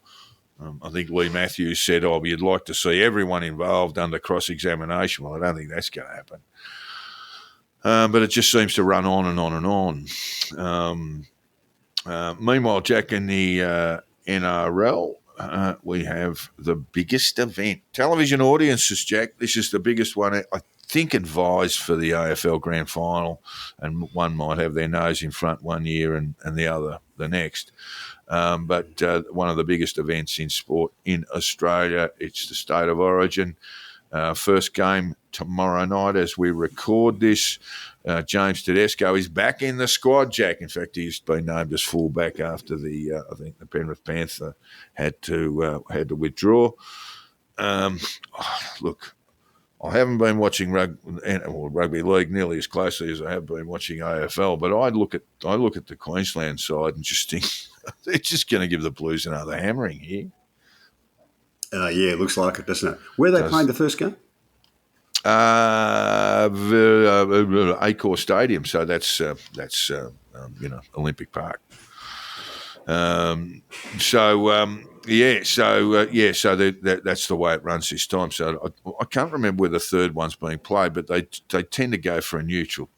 I think Lee Matthews said, you'd like to see everyone involved under cross-examination. Well, I don't think that's going to happen. But it just seems to run on and on and on. Meanwhile, Jack, in the NRL, we have the biggest event. Television audiences, Jack, this is the biggest one, I think, advised for the AFL Grand Final, and one might have their nose in front one year and the other the next. But one of the biggest events in sport in Australia. It's the State of Origin. First game tomorrow night as we record this. James Tedesco is back in the squad, Jack. In fact, he's been named as fullback after I think the Penrith Panther had to withdraw. Look, I haven't been watching rugby league nearly as closely as I have been watching AFL, but I look at the Queensland side and just think they're just going to give the Blues another hammering here. Yeah, it looks like it, doesn't it? Where are they playing the first game? Accor Stadium, so that's Olympic Park. That's the way it runs this time. So I can't remember where the third one's being played, but they tend to go for a neutral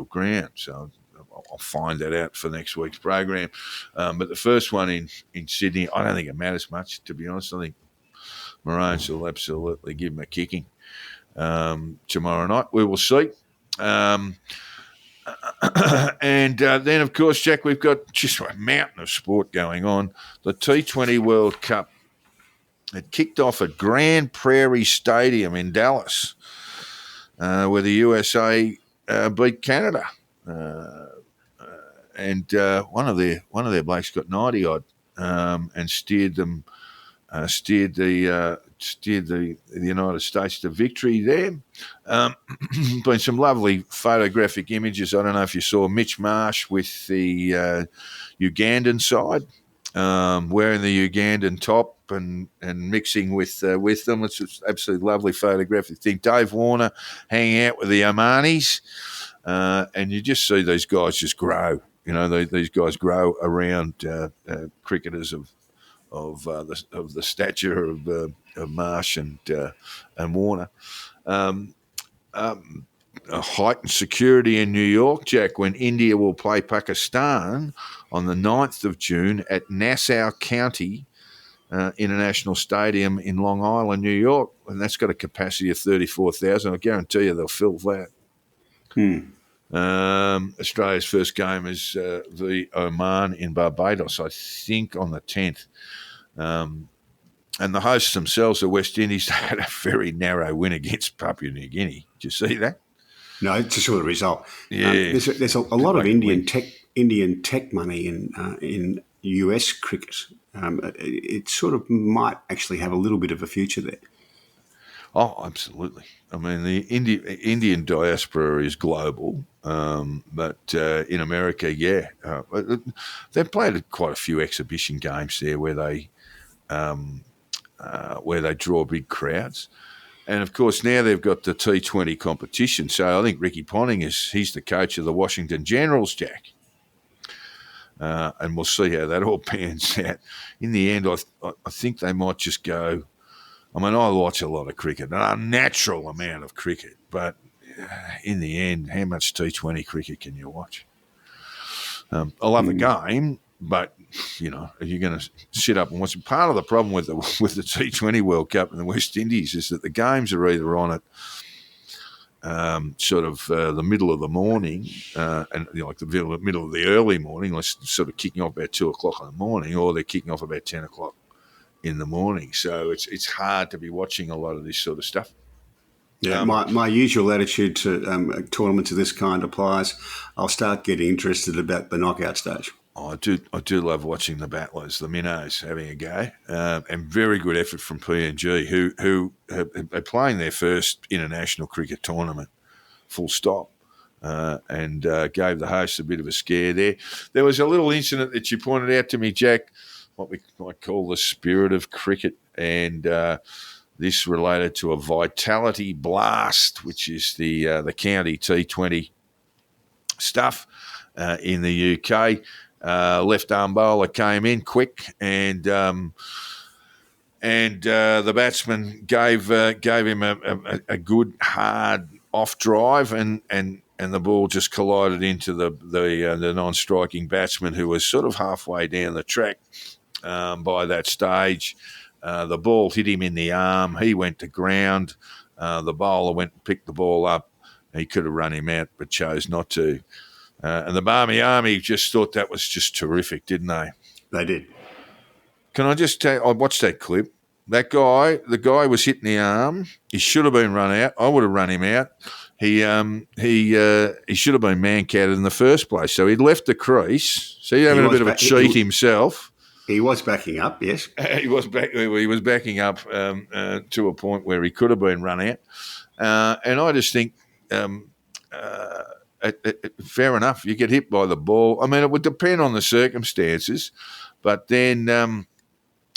ground. So I'll find that out for next week's program. But the first one in Sydney, I don't think it matters much, to be honest. I think Maroons will absolutely give them a kicking tomorrow night. We will see. And then, of course, Jack, we've got just a mountain of sport going on. The T20 World Cup. It kicked off at Grand Prairie Stadium in Dallas, where the USA beat Canada. And one of their blokes got 90 odd and steered the United States to victory there. Been some lovely photographic images. I don't know if you saw Mitch Marsh with the Ugandan side, wearing the Ugandan top and mixing with them. It's an absolutely lovely photographic thing. Dave Warner hanging out with the Omanis, and you just see these guys just grow. These guys grow around cricketers of the stature of Marsh and Warner. Heightened security in New York, Jack, when India will play Pakistan on the 9th of June at Nassau County International Stadium in Long Island, New York, and that's got a capacity of 34,000. I guarantee you they'll fill that. Australia's first game is the Oman in Barbados, I think, on the 10th. And the hosts themselves, the West Indies, had a very narrow win against Papua New Guinea. Did you see that? No, it's a sort of result. Yeah, there's a lot of Indian tech money in US cricket. It sort of might actually have a little bit of a future there. Oh, absolutely. I mean, the Indian diaspora is global, but in America, they've played quite a few exhibition games there where they draw big crowds. And, of course, now they've got the T20 competition. So I think Ricky Ponting he's the coach of the Washington Generals, Jack. And we'll see how that all pans out. In the end, I think they might just go. I mean, I watch a lot of cricket, an unnatural amount of cricket, but in the end, how much T20 cricket can you watch? I love the game, but, are you going to sit up and watch it? Part of the problem with the T20 World Cup in the West Indies is that the games are either on at the middle of the morning, and like the middle of the early morning, like sort of kicking off about 2 o'clock in the morning, or they're kicking off about 10 o'clock in the morning. So it's hard to be watching a lot of this sort of stuff. Yeah, my usual attitude to tournaments of this kind applies. I'll start getting interested about the knockout stage. I do love watching the battlers, the minnows, having a go, and very good effort from PNG, who are playing their first international cricket tournament, full stop, and gave the hosts a bit of a scare there. There was a little incident that you pointed out to me, Jack, what we might call the spirit of cricket, and this related to a Vitality Blast, which is the county T20 stuff in the UK. left arm bowler came in quick, and the batsman gave him a good hard off drive, and the ball just collided into the non-striking batsman, who was sort of halfway down the track by that stage. The ball hit him in the arm. He went to ground. The bowler went and picked the ball up. He could have run him out, but chose not to. And the Barmy Army just thought that was just terrific, didn't they? They did. Can I just tell you, I watched that clip. The guy was hit in the arm. He should have been run out. I would have run him out. He should have been man-counted in the first place. So he'd left the crease. So he's having a bit of a cheat himself. He was backing up, yes. He was backing up to a point where he could have been run out. And I just think, fair enough, you get hit by the ball. I mean, it would depend on the circumstances. But then,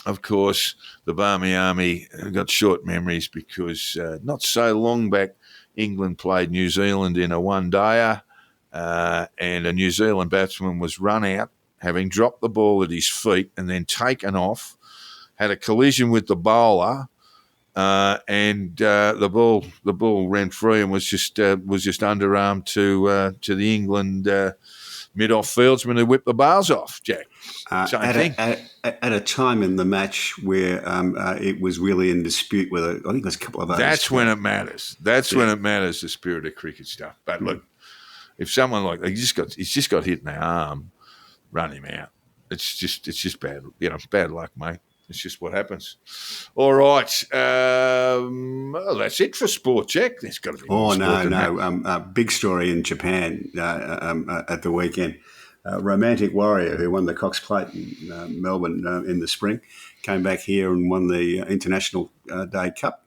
of course, the Barmy Army got short memories because not so long back, England played New Zealand in a one-dayer, and a New Zealand batsman was run out, having dropped the ball at his feet and then taken off, had a collision with the bowler, and the ball ran free and was just underarmed to the England mid-off fieldsman who whipped the bars off, Jack. Same thing. At a time in the match where it was really in dispute whether, I think it was a couple of overs. That's when it matters. When it matters, the spirit of cricket stuff. But look, if someone like he's just got hit in the arm, run him out. It's just bad, bad luck, mate. It's just what happens. All right, that's it for sport, Jack. There's got to be more sport than that. Big story in Japan at the weekend. Romantic Warrior, who won the Cox Plate in Melbourne in the spring, came back here and won the International Day Cup,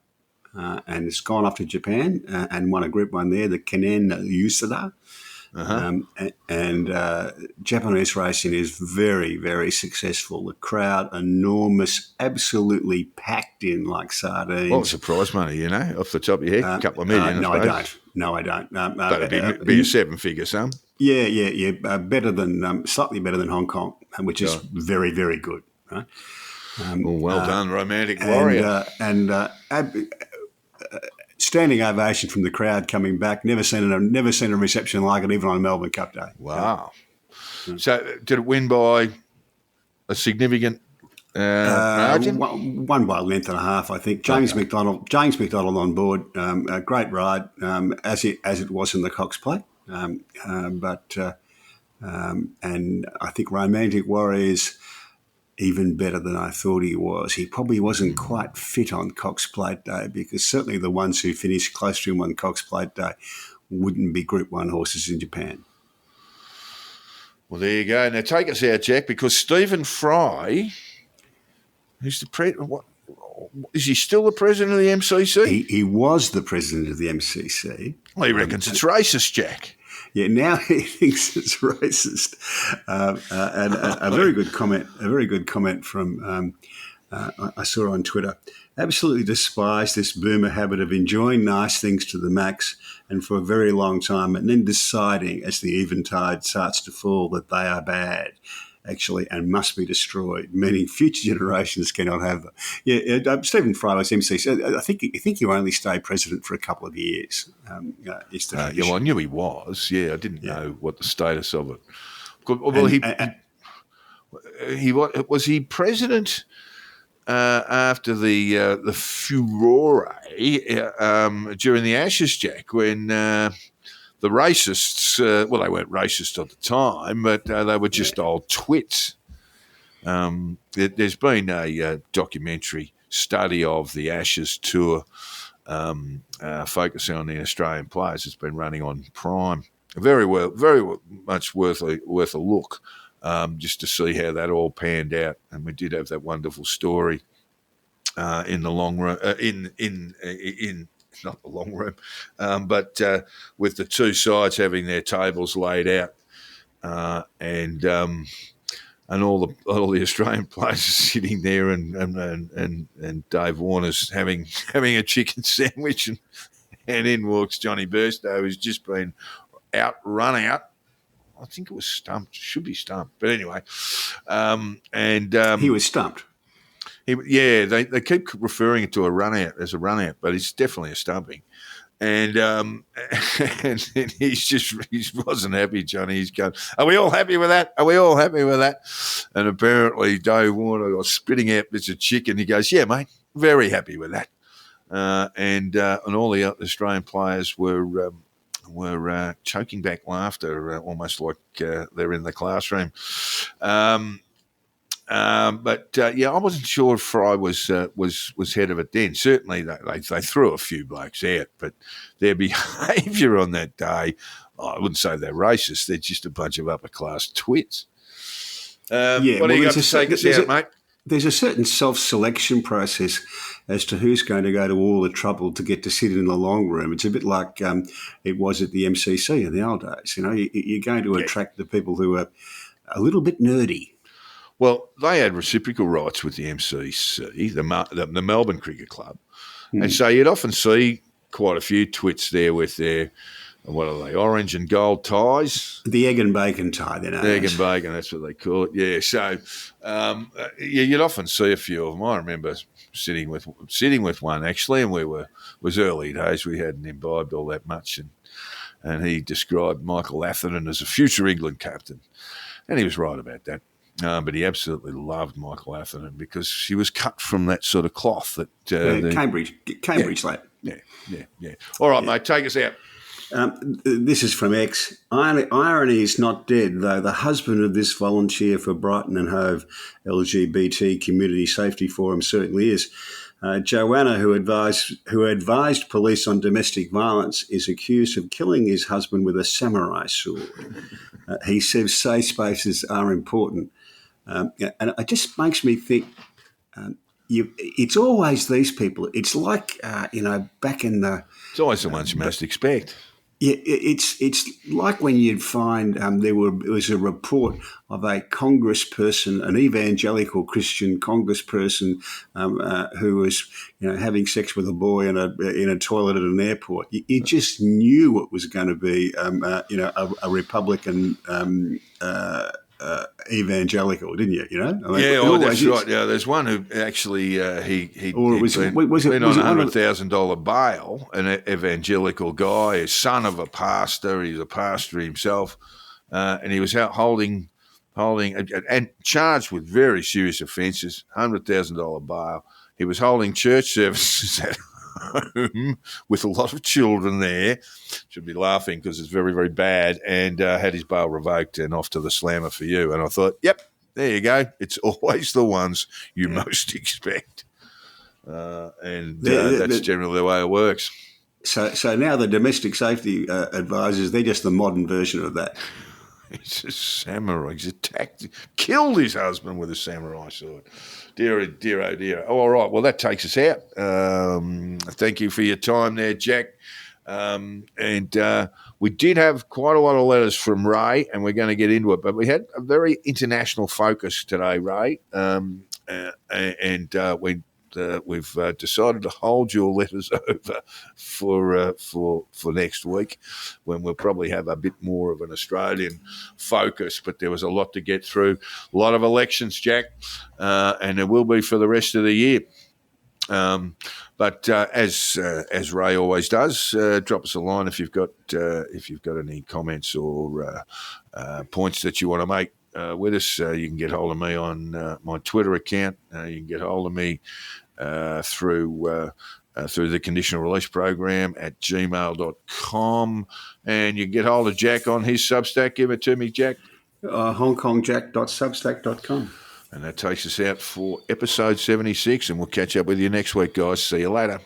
and has gone off to Japan and won a Group 1 there, the Kenen Yusada. Japanese racing is very, very successful. The crowd, enormous, absolutely packed in like sardines. What was the prize money, off the top of your head? A couple of million, No, I don't. But it'd be a seven-figure sum. Yeah. Better than, slightly better than Hong Kong, which is very, very good. Right? Well done, Romantic Warrior. Standing ovation from the crowd coming back. Never seen a reception like it, even on a Melbourne Cup day. Wow! So, did it win by a significant margin? One by a length and a half, I think. James McDonald on board. A great ride, as it was in the Cox Plate. And I think Romantic Warriors even better than I thought he was. He probably wasn't quite fit on Cox Plate Day, because certainly the ones who finished close to him on Cox Plate Day wouldn't be Group 1 horses in Japan. Well, there you go. Now take us out, Jack, because Stephen Fry, who's the president, is he still the president of the MCC? He was the president of the MCC. Well, he reckons it's racist, Jack. Yeah, now he thinks it's racist. And a very good comment from I saw on Twitter. Absolutely despise this boomer habit of enjoying nice things to the max and for a very long time, and then deciding as the eventide starts to fall that they are bad, actually, and must be destroyed, meaning future generations cannot have them. Yeah, Stephen Fry was MCC. I think you only stay president for a couple of years. I knew he was. Yeah, I didn't know what the status of it. Well, was he president after the furore during the Ashes, Jack, when the racists, they weren't racist at the time, but they were just old twits. There's been a documentary study of the Ashes tour focusing on the Australian players. It's been running on Prime. Very much worth a look, just to see how that all panned out. And we did have that wonderful story in the long room, in not the long room, but with the two sides having their tables laid out, and all the Australian players sitting there, and Dave Warner's having a chicken sandwich, and in walks Johnny Burstow, who's just been run out I think it was stumped. Should be stumped. But anyway, he was stumped. They keep referring it to a run out as a run out, but it's definitely a stumping. And and he wasn't happy, Johnny. He's going, "Are we all happy with that? Are we all happy with that?" And apparently, Dave Warner was spitting out bits of chicken. He goes, "Yeah, mate, very happy with that." And all the Australian players were choking back laughter, almost like they're in the classroom. But I wasn't sure if Fry was head of it then. Certainly, they threw a few blokes out, but their behaviour on that day, I wouldn't say they're racist. They're just a bunch of upper class twits. What do you got to say, mate? There's a certain self-selection process as to who's going to go to all the trouble to get to sit in the long room. It's a bit like it was at the MCC in the old days. You know, you're going to attract the people who are a little bit nerdy. Well, they had reciprocal rights with the MCC, the Melbourne Cricket Club. And so you'd often see quite a fefew twits there with their, what are they, orange and gold ties? The egg and bacon tie, then. Egg and bacon, that's what they call it. Yeah, so you'd often see a few of them. I remember sitting with one, actually, and it was early days. We hadn't imbibed all that much. And he described Michael Atherton as a future England captain. And he was right about that. But he absolutely loved Michael Atherton because she was cut from that sort of cloth that Cambridge lad. Yeah. All right, mate, take us out. This is from X. Irony is not dead, though the husband of this volunteer for Brighton and Hove LGBT Community Safety Forum certainly is. Joanna, who advised police on domestic violence, is accused of killing his husband with a samurai sword. He says safe spaces are important. And it just makes me think it's always these people. It's like, back in the... It's always the ones you most expect. Yeah, it's like when you'd find there was a report of a congressperson, an evangelical Christian congressperson who was having sex with a boy in a toilet at an airport. You just knew it was going to be a Republican evangelical, didn't you? That's right. Yeah, there's one who actually been on $100,000 bail, an evangelical guy, a son of a pastor. He's a pastor himself, and he was out holding and charged with very serious offences. $100,000 bail. He was holding church services at home with a lot of children there. Should be laughing because it's very, very bad, and had his bail revoked and off to the slammer for you. And I thought, yep, there you go. It's always the ones you most expect. That's generally the way it works. So now the domestic safety advisors, they're just the modern version of that. He's a samurai. He's killed his husband with a samurai sword. Dear, oh dear. All right, well, that takes us out. Thank you for your time there, Jack. We did have quite a lot of letters from Ray, and we're going to get into it, but we had a very international focus today, Ray, we've decided to hold your letters over for next week, when we'll probably have a bit more of an Australian focus. But there was a lot to get through, a lot of elections, Jack, and there will be for the rest of the year. But as Ray always does, drop us a line if you've got any comments or points that you want to make with us. You can get hold of me on my Twitter account. You can get hold of me through the Conditional Release Program at gmail.com, and you can get hold of Jack on his Substack. Give it to me, Jack. HongKongJack.substack.com. And that takes us out for episode 76, and we'll catch up with you next week, guys. See you later.